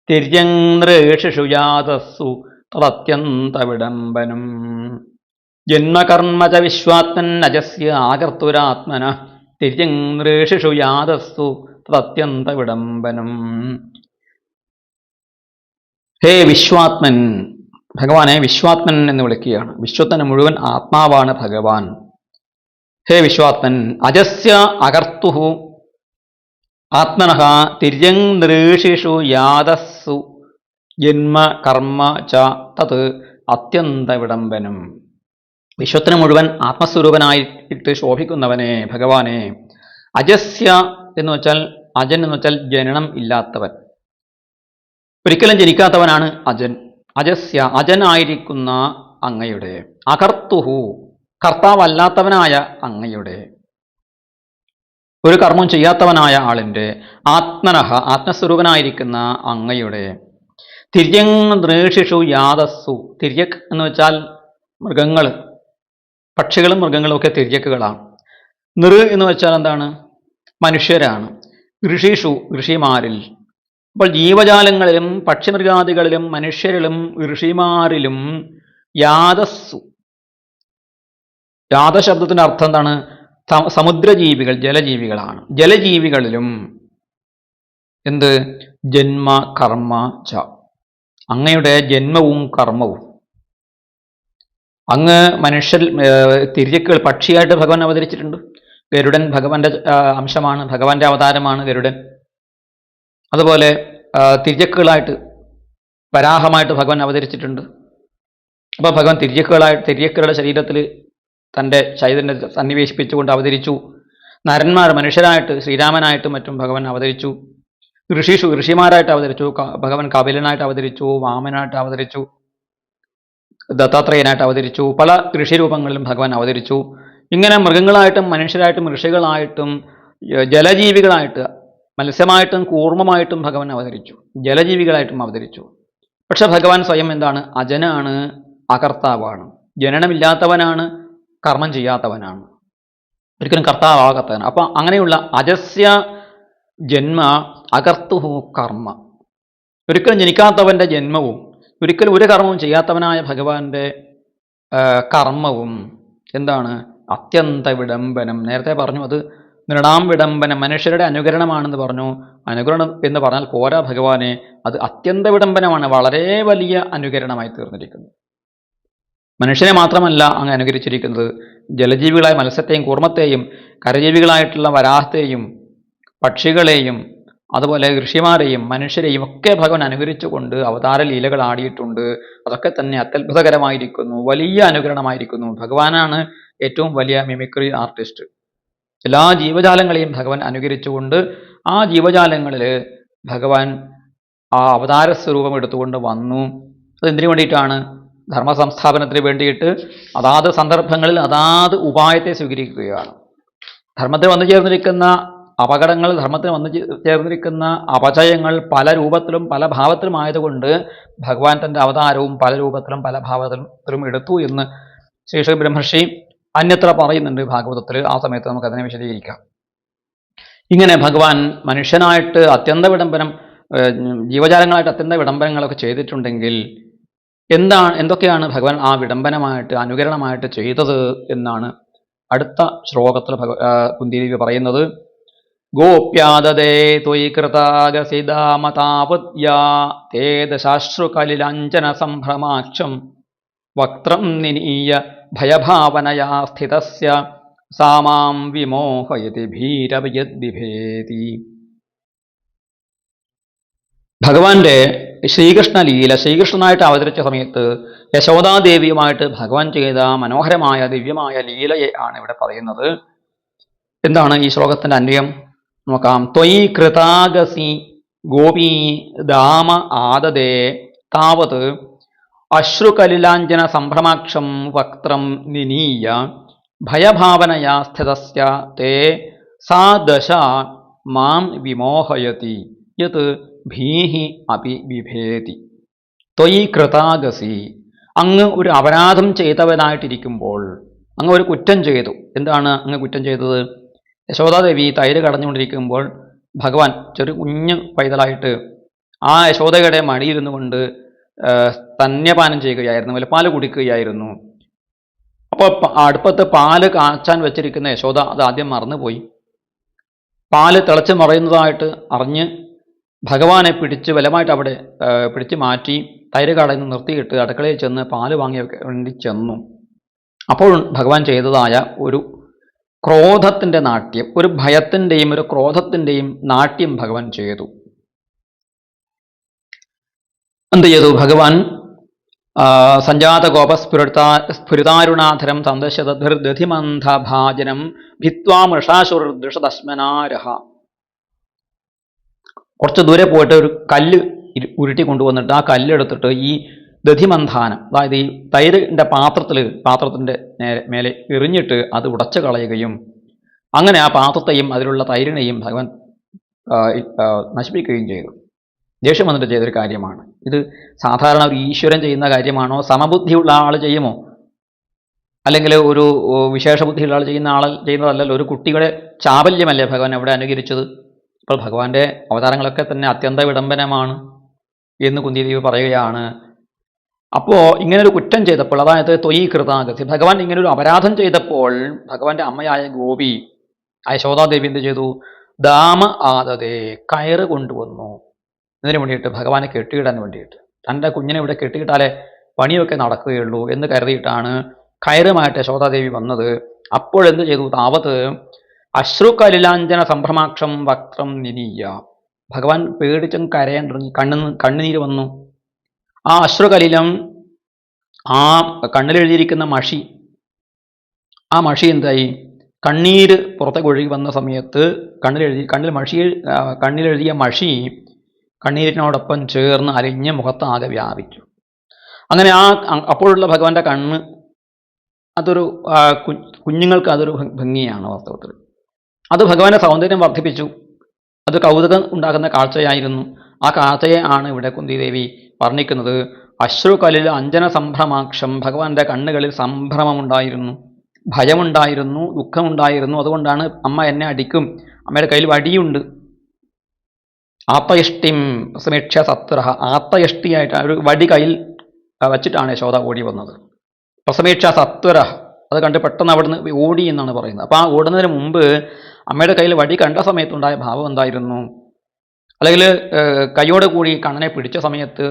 തിര്യങ് നൃഷിഷു യാതസ്സു തദത്യന്ത വിഡംബനം. ജന്മകർമ്മ ച വിശ്വാത്മൻ അജസ്യ ആകർത്തുരാത്മന തിര്യങ് നൃഷിഷു യാതസ്സു തദത്യന്ത വിഡംബനം. ഹേ വിശ്വാത്മൻ, ഭഗവാനെ വിശ്വാത്മൻ എന്ന് വിളിക്കുകയാണ്. വിശ്വത്തിന് മുഴുവൻ ആത്മാവാണ് ഭഗവാൻ. ഹേ വിശ്വാത്മൻ, അജസ്യ അകർത്തുഹു ആത്മനഃ തിര്യങ് നൃഷിഷു യാതസ്സു ജന്മ കർമ്മ ച തത് അത്യന്ത വിഡംബനം. വിശ്വത്തിന് മുഴുവൻ ആത്മസ്വരൂപനായിട്ട് ശോഭിക്കുന്നവനെ ഭഗവാനെ. അജസ്യ എന്ന് വെച്ചാൽ, അജൻ എന്ന് വെച്ചാൽ ജനനം ഇല്ലാത്തവൻ, ഒരിക്കലും ജനിക്കാത്തവനാണ് അജൻ. അജസ്യ അജനായിരിക്കുന്ന അങ്ങയുടെ, അകർത്തുഹു കർത്താവല്ലാത്തവനായ അങ്ങയുടെ, ഒരു കർമ്മം ചെയ്യാത്തവനായ ആളിൻ്റെ, ആത്മനഃ ആത്മസ്വരൂപനായിരിക്കുന്ന അങ്ങയുടെ, തിര്യങ് നൃഷിഷു യാതസ്സു. തിര്യക് എന്ന് വെച്ചാൽ മൃഗങ്ങൾ, പക്ഷികളും മൃഗങ്ങളും ഒക്കെ തിര്യക്കുകളാണ്. നൃ എന്ന് വെച്ചാൽ എന്താണ്? മനുഷ്യരാണ്. ഋഷിഷു ഋഷിമാരിൽ. അപ്പോൾ ജീവജാലങ്ങളിലും പക്ഷിമൃഗാദികളിലും മനുഷ്യരിലും ഋഷിമാരിലും യാതസ്സു, യാതശബ്ദത്തിൻ്റെ അർത്ഥം എന്താണ്? സമുദ്രജീവികൾ, ജലജീവികളാണ്. ജലജീവികളിലും എന്ത്? ജന്മ കർമ്മ ച, അങ്ങയുടെ ജന്മവും കർമ്മവും. അങ്ങ് മനുഷ്യർ, തിര്യക്കുകൾ, പക്ഷിയായിട്ട് ഭഗവാൻ അവതരിച്ചിട്ടുണ്ട്. ഗരുഡൻ ഭഗവാന്റെ അംശമാണ്, ഭഗവാന്റെ അവതാരമാണ് ഗരുഡൻ. അതുപോലെ തിര്യക്കുകളായിട്ട്, വരാഹമായിട്ട് ഭഗവാൻ അവതരിച്ചിട്ടുണ്ട്. അപ്പോൾ ഭഗവാൻ തിര്യക്കുകളുടെ ശരീരത്തിൽ തൻ്റെ ചൈതന്യത്തെ സന്നിവേശിപ്പിച്ചുകൊണ്ട് അവതരിച്ചു. നരന്മാർ മനുഷ്യരായിട്ട്, ശ്രീരാമനായിട്ടും മറ്റും ഭഗവാൻ അവതരിച്ചു. ഋഷിഷു ഋഷിമാരായിട്ട് അവതരിച്ചു. ഭഗവാൻ കപിലനായിട്ട് അവതരിച്ചു, വാമനായിട്ട് അവതരിച്ചു, ദത്താത്രേയനായിട്ട് അവതരിച്ചു. പല ഋഷിരൂപങ്ങളിലും ഭഗവാൻ അവതരിച്ചു. ഇങ്ങനെ മൃഗങ്ങളായിട്ടും മനുഷ്യരായിട്ടും ഋഷികളായിട്ടും ജലജീവികളായിട്ട്, മത്സ്യമായിട്ടും കൂർമ്മമായിട്ടും ഭഗവാൻ അവതരിച്ചു, ജലജീവികളായിട്ടും അവതരിച്ചു. പക്ഷെ ഭഗവാൻ സ്വയം എന്താണ്? അജനാണ്, അകർത്താവാണ്, ജനനമില്ലാത്തവനാണ്, കർമ്മം ചെയ്യാത്തവനാണ്, ഒരിക്കലും കർത്താവാകത്തവനാണ്. അപ്പം അങ്ങനെയുള്ള അജസ്യ ജന്മ അകർത്തുഹു കർമ്മ, ഒരിക്കലും ജനിക്കാത്തവൻ്റെ ജന്മവും ഒരിക്കലും ഒരു കർമ്മവും ചെയ്യാത്തവനായ ഭഗവാന്റെ കർമ്മവും എന്താണ്? അത്യന്ത വിഡംബനം. നേരത്തെ പറഞ്ഞു അത് നൃണാം വിഡംബനം, മനുഷ്യരുടെ അനുകരണമാണെന്ന് പറഞ്ഞു. അനുകരണം എന്ന് പറഞ്ഞാൽ പോരാ ഭഗവാനെ, അത് അത്യന്ത വിഡംബനമാണ്, വളരെ വലിയ അനുകരണമായി തീർന്നിരിക്കുന്നു. മനുഷ്യനെ മാത്രമല്ല അങ്ങ് അനുകരിച്ചിരിക്കുന്നത്, ജലജീവികളായ മത്സ്യത്തെയും കൂർമ്മത്തെയും കരജീവികളായിട്ടുള്ള വരാഹത്തെയും പക്ഷികളെയും അതുപോലെ ഋഷിമാരെയും മനുഷ്യരെയും ഒക്കെ ഭഗവാൻ അനുകരിച്ചുകൊണ്ട് അവതാര ലീലകൾ ആടിയിട്ടുണ്ട്. അതൊക്കെ തന്നെ അത്യത്ഭുതകരമായിരിക്കുന്നു, വലിയ അനുകരണമായിരിക്കുന്നു. ഭഗവാനാണ് ഏറ്റവും വലിയ മിമിക്രി ആർട്ടിസ്റ്റ്. എല്ലാ ജീവജാലങ്ങളെയും ഭഗവാൻ അനുകരിച്ചുകൊണ്ട് ആ ജീവജാലങ്ങളിൽ ഭഗവാൻ ആ അവതാര സ്വരൂപം എടുത്തുകൊണ്ട് വന്നു. അതെന്തിനു വേണ്ടിയിട്ടാണ്? ധർമ്മ സംസ്ഥാപനത്തിന് വേണ്ടിയിട്ട് അതാത് സന്ദർഭങ്ങളിൽ അതാത് ഉപായത്തെ സ്വീകരിക്കുകയാണ്. ധർമ്മത്തിൽ വന്നു ചേർന്നിരിക്കുന്ന അപകടങ്ങൾ, ധർമ്മത്തിന് വന്നു ചേർന്നിരിക്കുന്ന അപചയങ്ങൾ പല രൂപത്തിലും പല ഭാവത്തിലും ആയതുകൊണ്ട് ഭഗവാൻ തൻ്റെ അവതാരവും പല രൂപത്തിലും പല ഭാവത്തിലും എടുത്തു എന്ന് ശ്രീ ബ്രഹ്മർഷി അന്യത്ര പറയുന്നുണ്ട് ഭാഗവതത്തിൽ. ആ സമയത്ത് നമുക്കതിനെ വിശദീകരിക്കാം. ഇങ്ങനെ ഭഗവാൻ മനുഷ്യനായിട്ട് അത്യന്ത വിഡംബനം, ജീവജാലങ്ങളായിട്ട് അത്യന്ത വിഡംബനങ്ങളൊക്കെ ചെയ്തിട്ടുണ്ടെങ്കിൽ എന്തൊക്കെയാണ് ഭഗവാൻ ആ വിഡംബനമായിട്ട് അനുകരണമായിട്ട് ചെയ്തത് എന്നാണ് അടുത്ത ശ്ലോകത്തിൽ കുന്തിദേവി പറയുന്നത്. ഗോപ്യാദദേ ത്വയി കൃതാഗസിദാമതാപദ്യാ തേ ദശാശ്രുകലിലാഞ്ജന സംഭ്രമാക്ഷം വക്ത്രം നിനീയ ഭയഭാവനയാ സ്ഥിതസ്യ സാമാം വിമോഹയതി ഭീരവയദ്ബിഭേതി. ഭഗവാന്റെ ശ്രീകൃഷ്ണ ലീല, ശ്രീകൃഷ്ണനായിട്ട് അവതരിച്ച സമയത്ത് യശോദാദേവിയുമായിട്ട് ഭഗവാൻ ചെയ്ത മനോഹരമായ ദിവ്യമായ ലീലയെ ആണ് ഇവിടെ പറയുന്നത്. എന്താണ് ഈ ശ്ലോകത്തിന്റെ അന്വയം? നോക്കാം. ത്വയി കൃതാഗസി ഗോപീ ദാമ ആദദേ താവത് അശ്രുകലിലാഞ്ജന സംഭ്രമാക്ഷം വക്ത്രം നിനീയ ഭയഭാവനയാ സ്ഥിതസ്യ തേ സാ ദശ മാം വിമോഹയതി യത് ഭീഹി അപി ബിഭേതി. ത്വയി കൃതാഗസി, അങ്ങ് ഒരു അപരാധം ചെയ്തവനായിട്ടിരിക്കുമ്പോൾ, അങ്ങ് ഒരു കുറ്റം ചെയ്തു. എന്താണ് അങ്ങ് കുറ്റം ചെയ്തത്? യശോദാദേവി തൈര് കടഞ്ഞുകൊണ്ടിരിക്കുമ്പോൾ ഭഗവാൻ ചെറു കുഞ്ഞു പൈതലായിട്ട് ആ യശോദയുടെ മടിയിരുന്നു കൊണ്ട് സ്തന്യപാനം ചെയ്യുകയായിരുന്നു, മുലപ്പാൽ കുടിക്കുകയായിരുന്നു. അപ്പോൾ അടുപ്പത്ത് പാല് കാച്ചാൻ വെച്ചിരിക്കുന്ന യശോദ അത് ആദ്യം മറന്നുപോയി. പാല് തിളച്ച് മറയുന്നതായിട്ട് അറിഞ്ഞ് ഭഗവാനെ പിടിച്ച് ബലമായിട്ട് അവിടെ പിടിച്ച് മാറ്റി തൈര് കടന്ന് നിർത്തിയിട്ട് അടുക്കളയിൽ ചെന്ന് പാല് വാങ്ങി വേണ്ടി ചെന്നു. അപ്പോൾ ഭഗവാൻ ചെയ്തതായ ഒരു ക്രോധത്തിൻ്റെ നാട്യം, ഒരു ഭയത്തിൻ്റെയും ഒരു ക്രോധത്തിൻ്റെയും നാട്യം ഭഗവാൻ ചെയ്തു. എന്ത് ചെയ്തു ഭഗവാൻ? സഞ്ജാതകോപ സ്ഫുരിതാരുണാധരം സന്ദശതദ്ഭിർദധിമന്ധഭാജനം ഭിത്വാമൃഷാശുർദൃഷതസ്മനാരഹ. കുറച്ച് ദൂരെ പോയിട്ട് ഒരു കല്ല് ഉരുട്ടി കൊണ്ടുവന്നിട്ട് ആ കല്ലെടുത്തിട്ട് ഈ ദധിമന്ഥാനം, അതായത് ഈ തൈരിൻ്റെ പാത്രത്തിൻ്റെ മേലെ എറിഞ്ഞിട്ട് അത് ഉടച്ചു കളയുകയും അങ്ങനെ ആ പാത്രത്തെയും അതിലുള്ള തൈരിനെയും ഭഗവാൻ നശിപ്പിക്കുകയും ചെയ്തു. ദേഷ്യം വന്നിട്ട് ചെയ്തൊരു കാര്യമാണ് ഇത്. സാധാരണ ഒരു ഈശ്വരൻ ചെയ്യുന്ന കാര്യമാണോ? സമബുദ്ധിയുള്ള ആൾ ചെയ്യുമോ? അല്ലെങ്കിൽ ഒരു വിശേഷ ബുദ്ധിയുള്ള ആൾ ചെയ്യുന്നതല്ലല്ലോ. ഒരു കുട്ടിയുടെ ചാബല്യമല്ലേ ഭഗവാൻ അവിടെ അനുകരിച്ചത്. അപ്പോൾ ഭഗവാന്റെ അവതാരങ്ങളൊക്കെ തന്നെ അത്യന്ത വിഡംബനമാണ് എന്ന് കുന്തിദേവി പറയുകയാണ്. അപ്പോൾ ഇങ്ങനൊരു കുറ്റം ചെയ്തപ്പോൾ, അതായത് ത്വയി കൃതാഗതി, ഭഗവാൻ ഇങ്ങനൊരു അപരാധം ചെയ്തപ്പോൾ ഭഗവാന്റെ അമ്മയായ ഗോപി യശോദാദേവി എന്ത് ചെയ്തു? ദാമ ആദതേ, കയറ് കൊണ്ടുവന്നു. ഇതിനു വേണ്ടിയിട്ട് ഭഗവാനെ കെട്ടിയിടാൻ വേണ്ടിയിട്ട്, തൻ്റെ കുഞ്ഞിനെ ഇവിടെ കെട്ടിയിട്ടാലേ പണിയൊക്കെ നടക്കുകയുള്ളൂ എന്ന് കരുതിയിട്ടാണ് കയറുമായിട്ട് യശോദാദേവി വന്നത്. അപ്പോഴെന്ത് ചെയ്തു? താവത്ത് അശ്രുകലിലാഞ്ജന സംഭ്രമാക്ഷം വക്രം നിനീയ. ഭഗവാൻ പേടിച്ചും കരയാൻ തുടങ്ങി, കണ്ണുനീര് വന്നു. ആ അശ്രുകലിലം, ആ കണ്ണിലെഴുതിയിരിക്കുന്ന മഷി, ആ മഷി എന്തായി? കണ്ണീര് പുറത്തേക്ക് ഒഴുകി വന്ന സമയത്ത് കണ്ണിലെഴുതിയ മഷി കണ്ണീരിനോടൊപ്പം ചേർന്ന് അലിഞ്ഞ് മുഖത്താകെ വ്യാപിച്ചു. അങ്ങനെ അപ്പോഴുള്ള ഭഗവാന്റെ കണ്ണ് അതൊരു കുഞ്ഞുങ്ങൾക്ക് അതൊരു ഭംഗിയാണ് വാസ്തവത്തിൽ. അത് ഭഗവാന്റെ സൗന്ദര്യം വർദ്ധിപ്പിച്ചു. അത് കൗതുകം ഉണ്ടാകുന്ന കാഴ്ചയായിരുന്നു. ആ കാഴ്ചയെ ആണ് ഇവിടെ കുന്തിദേവി വർണ്ണിക്കുന്നത്. അശ്രുകലിൽ അഞ്ജന സംഭ്രമാക്ഷം, ഭഗവാന്റെ കണ്ണുകളിൽ സംഭ്രമമുണ്ടായിരുന്നു, ഭയമുണ്ടായിരുന്നു, ദുഃഖമുണ്ടായിരുന്നു. അതുകൊണ്ടാണ് അമ്മ എന്നെ അടിക്കും, അമ്മയുടെ കയ്യിൽ വടിയുണ്ട്. ആത്തയഷ്ടിം സമീക്ഷ സത്വര, ആത്തയഷ്ടിയായിട്ട് ഒരു വടി കയ്യിൽ വച്ചിട്ടാണ് യശോദ ഓടി വന്നത്. പ്രസമീക്ഷ സത്വര, അത് കണ്ട് പെട്ടെന്ന് അവിടുന്ന് ഓടി എന്നാണ് പറയുന്നത്. അപ്പോൾ ആ ഓടുന്നതിന് മുമ്പ് അമ്മയുടെ കയ്യിൽ വടി കണ്ട സമയത്തുണ്ടായ ഭാവം എന്തായിരുന്നു? അല്ലെങ്കിൽ കൈയോടെ കൂടി കണ്ണനെ പിടിച്ച സമയത്ത്,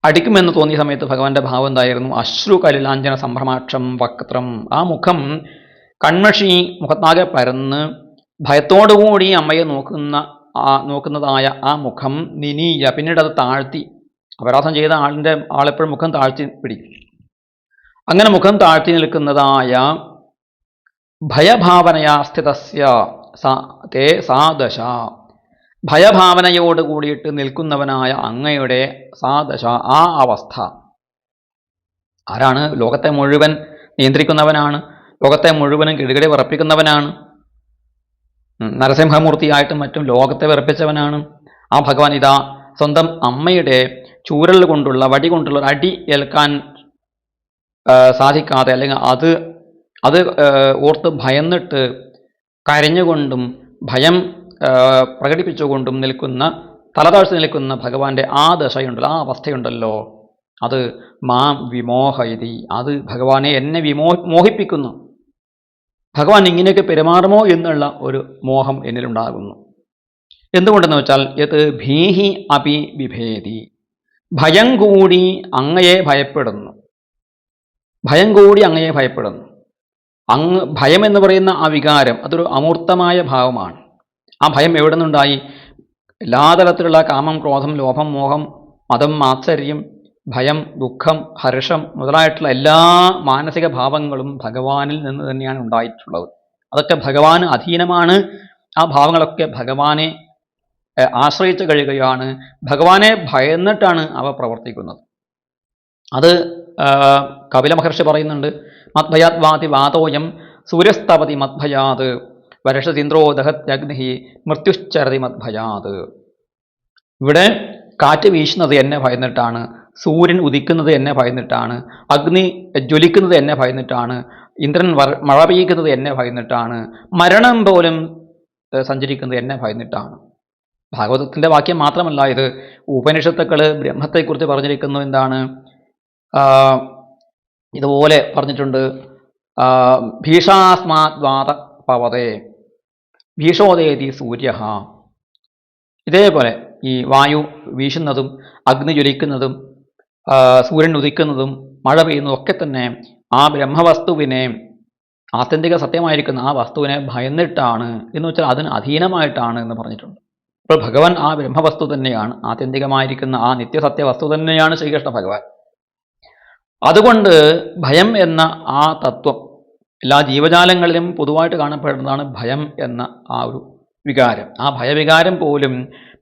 അടിക്കുമെന്ന് തോന്നിയ സമയത്ത് ഭഗവാന്റെ ഭാവം എന്തായിരുന്നു? അശ്രു കലിലാഞ്ജന സംഭ്രമാക്ഷം വക്ത്രം. ആ മുഖം, കൺമഷി മുഖത്താകെ പരന്ന് ഭയത്തോടുകൂടി അമ്മയെ നോക്കുന്നതായ ആ മുഖം നിനീയ, പിന്നീട് അത് താഴ്ത്തി. അപരാധം ചെയ്ത ആളെപ്പോഴും മുഖം താഴ്ത്തി പിടിക്കും. അങ്ങനെ മുഖം താഴ്ത്തി നിൽക്കുന്നതായ ഭയഭാവനയാ സ്ഥിതസ്യ തേ സാദശ, ഭയഭാവനയോട് കൂടിയിട്ട് നിൽക്കുന്നവനായ അങ്ങയുടെ സാദശ, ആ അവസ്ഥ. ആരാണ്? ലോകത്തെ മുഴുവൻ നിയന്ത്രിക്കുന്നവനാണ്, ലോകത്തെ മുഴുവനും കിടുകിടെ വിറപ്പിക്കുന്നവനാണ്, നരസിംഹമൂർത്തിയായിട്ടും മറ്റും ലോകത്തെ വിറപ്പിച്ചവനാണ്. ആ ഭഗവാൻ ഇതാ സ്വന്തം അമ്മയുടെ ചൂരൽ കൊണ്ടുള്ള, വടി കൊണ്ടുള്ള ഒരു അടി ഏൽക്കാൻ സാധിക്കാതെ, അല്ലെങ്കിൽ അത് ഓർത്ത് ഭയന്നിട്ട് കരഞ്ഞുകൊണ്ടും ഭയം പ്രകടിപ്പിച്ചുകൊണ്ടും നിൽക്കുന്ന, തലതാഴ്ച നിൽക്കുന്ന ഭഗവാന്റെ ആ ദശയുണ്ടല്ലോ, ആ അവസ്ഥയുണ്ടല്ലോ, അത് മാം വിമോഹയതി, അത് ഭഗവാനെ എന്നെ മോഹിപ്പിക്കുന്നു. ഭഗവാൻ ഇങ്ങനെയൊക്കെ പെരുമാറുമോ എന്നുള്ള ഒരു മോഹം എന്നിലുണ്ടാകുന്നു. എന്തുകൊണ്ടെന്ന് വെച്ചാൽ യത് ഭീഹി അപി വിഭേദി, ഭയം കൂടി അങ്ങയെ ഭയപ്പെടുന്നു, ഭയം കൂടി അങ്ങയെ ഭയപ്പെടുന്നു. ഭയം എന്ന് പറയുന്ന ആ വികാരം അതൊരു അമൂർത്തമായ ഭാവമാണ്. ആ ഭയം എവിടെ നിന്നുണ്ടായി? എല്ലാ തരത്തിലുള്ള കാമം, ക്രോധം, ലോഭം, മോഹം, മതം, മാത്സര്യം, ഭയം, ദുഃഖം, ഹർഷം മുതലായിട്ടുള്ള എല്ലാ മാനസിക ഭാവങ്ങളും ഭഗവാനിൽ നിന്ന് തന്നെയാണ് ഉണ്ടായിട്ടുള്ളത്. അതൊക്കെ ഭഗവാന് അധീനമാണ്. ആ ഭാവങ്ങളൊക്കെ ഭഗവാനെ ആശ്രയിച്ച് കഴിയുകയാണ്. ഭഗവാനെ ഭയന്നിട്ടാണ് അവ പ്രവർത്തിക്കുന്നത്. അത് കപില മഹർഷി പറയുന്നുണ്ട്. മദ്ഭയാത് വാതി വാതോയം സൂര്യസ്തപതി മദ്ഭയാത് വരഷതീന്ദ്രോ ദഹത്യഗ്നി മൃത്യുശ്ചരതി മദ്ഭയാത്. ഇവിടെ കാറ്റ് വീശുന്നത് എന്നെ ഭയന്നിട്ടാണ്, സൂര്യൻ ഉദിക്കുന്നത് എന്നെ ഭയന്നിട്ടാണ്, അഗ്നി ജ്വലിക്കുന്നത് എന്നെ ഭയന്നിട്ടാണ്, ഇന്ദ്രൻ മഴ പെയ്യിക്കുന്നത് എന്നെ ഭയന്നിട്ടാണ്, മരണം പോലും സഞ്ചരിക്കുന്നത് എന്നെ ഭയന്നിട്ടാണ്. ഭാഗവതത്തിൻ്റെ വാക്യം മാത്രമല്ല ഇത്. ഉപനിഷത്തുക്കൾ ബ്രഹ്മത്തെക്കുറിച്ച് പറഞ്ഞിരിക്കുന്നു. എന്താണ്? ഇതുപോലെ പറഞ്ഞിട്ടുണ്ട്. ഭീഷാസ്മാദ്വാത പവതേ ഭീഷോദേതി സൂര്യ. ഇതേപോലെ ഈ വായു വീശുന്നതും അഗ്നി ജ്വലിക്കുന്നതും സൂര്യൻ ഉദിക്കുന്നതും മഴ പെയ്യുന്നതും ഒക്കെ തന്നെ ആ ബ്രഹ്മവസ്തുവിനെ, ആത്യന്തിക സത്യമായിരിക്കുന്ന ആ വസ്തുവിനെ ഭയന്നിട്ടാണ്, എന്ന് വെച്ചാൽ അതിന് അധീനമായിട്ടാണ് എന്ന് പറഞ്ഞിട്ടുണ്ട്. അപ്പോൾ ഭഗവാൻ ആ ബ്രഹ്മവസ്തു തന്നെയാണ്, ആത്യന്തികമായിരിക്കുന്ന ആ നിത്യസത്യ വസ്തു തന്നെയാണ് ശ്രീകൃഷ്ണ ഭഗവാൻ. അതുകൊണ്ട് ഭയം എന്ന ആ തത്വം എല്ലാ ജീവജാലങ്ങളിലും പൊതുവായിട്ട് കാണപ്പെടുന്നതാണ്. ഭയം എന്ന ആ ഒരു വികാരം. ആ ഭയവികാരം പോലും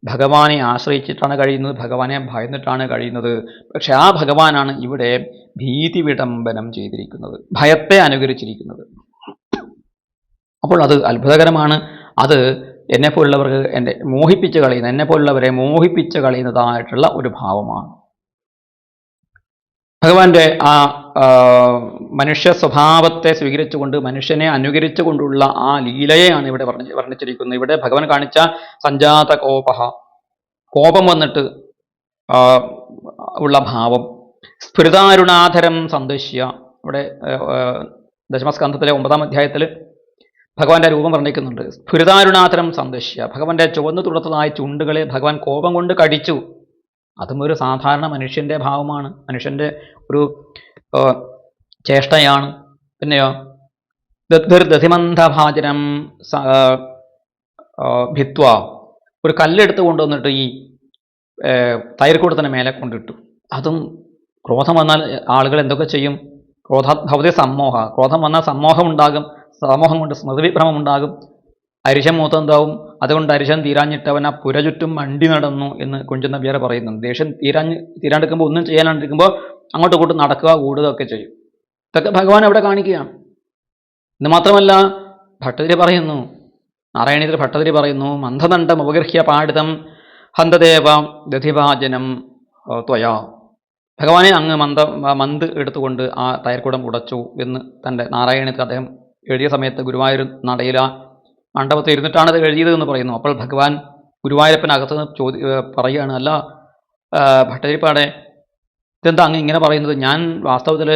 ഭഗവാനെ ആശ്രയിച്ചിട്ടാണ് കഴിയുന്നത്, ഭഗവാനെ ഭയന്നിട്ടാണ് കഴിയുന്നത്. പക്ഷെ ആ ഭഗവാനാണ് ഇവിടെ ഭീതി വിടംബനം ചെയ്തിരിക്കുന്നത്, ഭയത്തെ അനുകരിച്ചിരിക്കുന്നത്. അപ്പോൾ അത് അത്ഭുതകരമാണ്. അത് എന്നെപ്പോലുള്ളവർക്ക് മോഹിപ്പിച്ച് കളയുന്ന, എന്നെപ്പോലുള്ളവരെ മോഹിപ്പിച്ച് കളയുന്നതായിട്ടുള്ള ഒരു ഭാവമാണ്. ഭഗവാന്റെ ആ മനുഷ്യ സ്വഭാവത്തെ സ്വീകരിച്ചുകൊണ്ട് മനുഷ്യനെ അനുകരിച്ചുകൊണ്ടുള്ള ആ ലീലയെയാണ് ഇവിടെ വർണ്ണിച്ചിരിക്കുന്നത്. ഇവിടെ ഭഗവാൻ കാണിച്ച സഞ്ജാത കോപം വന്നിട്ട് ഉള്ള ഭാവം. സ്ഫുരിതാരുണാധരം സന്ദശ്യ, ഇവിടെ ദശമസ്കന്ധത്തിലെ 9-ാം അധ്യായത്തിൽ ഭഗവാന്റെ രൂപം വർണ്ണിക്കുന്നുണ്ട്. സ്ഫുരിതാരുണാധരം സന്ദശ്യ, ഭഗവാന്റെ ചുവന്നു തുടുത്തതായ ചുണ്ടുകളെ ഭഗവാൻ കോപം കൊണ്ട് കടിച്ചു. അതും ഒരു സാധാരണ മനുഷ്യന്റെ ഭാവമാണ്, മനുഷ്യന്റെ ഒരു ചേഷ്ടയാണ്. പിന്നെയോ ദധിമന്ധഭാജനം ഭിത്വ, ഒരു കല്ലെടുത്ത് കൊണ്ടുവന്നിട്ട് ഈ തൈർക്കൂടത്തിന് മേലെ കൊണ്ടിട്ടു. അതും ക്രോധം വന്നാൽ ആളുകൾ എന്തൊക്കെ ചെയ്യും? ഭവതി സമ്മോഹ, ക്രോധം വന്നാൽ സമ്മോഹം ഉണ്ടാകും, സമൂഹം കൊണ്ട് സ്മൃതിവിഭ്രമം ഉണ്ടാകും, അരിശം മൂത്തെന്താവും. അതുകൊണ്ട് അരിശം തീരാഞ്ഞിട്ടവൻ ആ പുര ചുറ്റും മണ്ടി നടന്നു എന്ന് കുഞ്ചൻ നമ്പ്യാർ പറയുന്നുണ്ട്. ദേഷ്യം തീരാണ്ടിരിക്കുമ്പോൾ, ഒന്നും ചെയ്യാണ്ടിരിക്കുമ്പോൾ അങ്ങോട്ടും ഇങ്ങോട്ടും നടക്കുക, കൂടുക ഒക്കെ ചെയ്യും. ഇതൊക്കെ ഭഗവാൻ അവിടെ കാണിക്കുകയാണ്. ഇത് മാത്രമല്ല, ഭട്ടതിരി പറയുന്നു, നാരായണീയത്തിൽ ഭട്ടതിരി പറയുന്നു, മന്ദദണ്ഡം ഉപഗൃഹ്യ പാടിതം ഹന്തദേവ ദധിഭാജനം ത്വയാ. ഭഗവാനെ അങ്ങ് മന്ത് എടുത്തുകൊണ്ട് ആ തൈർക്കുടം ഉടച്ചു എന്ന് തൻ്റെ നാരായണീയത്തിൽ അദ്ദേഹം എഴുതിയ സമയത്ത് ഗുരുവായൂർ നടയില മണ്ഡപത്തിൽ ഇരുന്നിട്ടാണ് അത് എഴുതിയത് എന്ന് പറയുന്നു. അപ്പോൾ ഭഗവാൻ ഗുരുവായൂരപ്പനകത്ത് പറയുകയാണ്, അല്ല ഭട്ടതിരിപ്പാടെ, ഇതെന്താ അങ്ങ് ഇങ്ങനെ പറയുന്നത്? ഞാൻ വാസ്തവത്തിൽ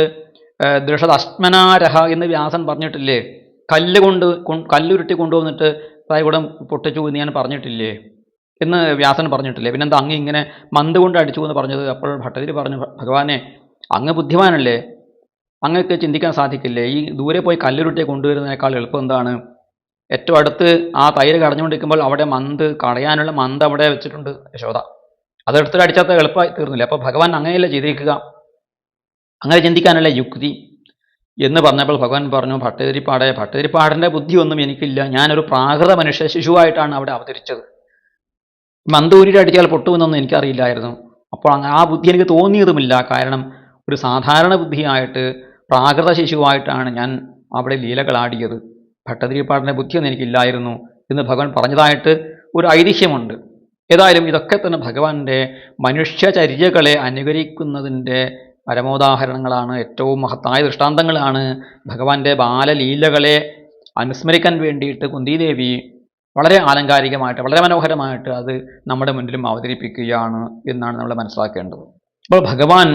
ദൃഷദശ്മനാരഹ എന്ന് വ്യാസൻ പറഞ്ഞിട്ടില്ലേ? കല്ലുരുട്ടി കൊണ്ടുവന്നിട്ട് തൈകുടം പൊട്ടിച്ചു എന്ന് ഞാൻ പറഞ്ഞിട്ടില്ലേ എന്ന് വ്യാസൻ പറഞ്ഞിട്ടില്ലേ? പിന്നെന്താ അങ്ങ് ഇങ്ങനെ മന്ത് കൊണ്ട് അടിച്ചു എന്ന് പറഞ്ഞത്? അപ്പോൾ ഭട്ടതിരി പറഞ്ഞു, ഭഗവാനെ അങ്ങ് ബുദ്ധിമാനല്ലേ, അങ്ങക്ക് ചിന്തിക്കാൻ സാധിക്കില്ലേ? ഈ ദൂരെ പോയി കല്ലുരുട്ടി കൊണ്ടുവരുന്നതിനേക്കാൾ എളുപ്പം എന്താണ്? ഏറ്റവും അടുത്ത് ആ തൈര് കടഞ്ഞുകൊണ്ടിരിക്കുമ്പോൾ അവിടെ കടയാനുള്ള മന്ത് അവിടെ വെച്ചിട്ടുണ്ട് യശോദ. അതെടുത്തിട്ട് അടിച്ചാൽ എളുപ്പമായി തീർന്നില്ല. അപ്പോൾ ഭഗവാൻ അങ്ങനെയല്ലേ ചെയ്തിരിക്കുക, അങ്ങനെ ചിന്തിക്കാനല്ലേ യുക്തി എന്ന് പറഞ്ഞപ്പോൾ ഭഗവാൻ പറഞ്ഞു, ഭട്ടതിരിപ്പാടിൻ്റെ ബുദ്ധിയൊന്നും എനിക്കില്ല, ഞാനൊരു പ്രാകൃത മനുഷ്യ ശിശുവായിട്ടാണ് അവിടെ അവതരിച്ചത്. മന്ദൂരിയുടെ അടിച്ചാൽ പൊട്ടുമെന്നൊന്നും എനിക്കറിയില്ലായിരുന്നു. അപ്പോൾ ആ ബുദ്ധി എനിക്ക് തോന്നിയതുമില്ല. കാരണം ഒരു സാധാരണ ബുദ്ധിയായിട്ട് പ്രാകൃത ശിശുവായിട്ടാണ് ഞാൻ അവിടെ ലീലകളാടിയത്. ഭട്ടതിരിപ്പാടിൻ്റെ ബുദ്ധിയൊന്നും എനിക്കില്ലായിരുന്നു എന്ന് ഭഗവാൻ പറഞ്ഞതായിട്ട് ഒരു ഐതിഹ്യമുണ്ട്. ഏതായാലും ഇതൊക്കെ തന്നെ ഭഗവാന്റെ മനുഷ്യചര്യകളെ അനുകരിക്കുന്നതിൻ്റെ പരമോദാഹരണങ്ങളാണ്, ഏറ്റവും മഹത്തായ ദൃഷ്ടാന്തങ്ങളാണ്. ഭഗവാന്റെ ബാലലീലകളെ അനുസ്മരിക്കാൻ വേണ്ടിയിട്ട് കുന്തിദേവി വളരെ ആലങ്കാരികമായിട്ട്, വളരെ മനോഹരമായിട്ട് അത് നമ്മുടെ മുന്നിലും അവതരിപ്പിക്കുകയാണ് എന്നാണ് നമ്മൾ മനസ്സിലാക്കേണ്ടത്. അപ്പോൾ ഭഗവാൻ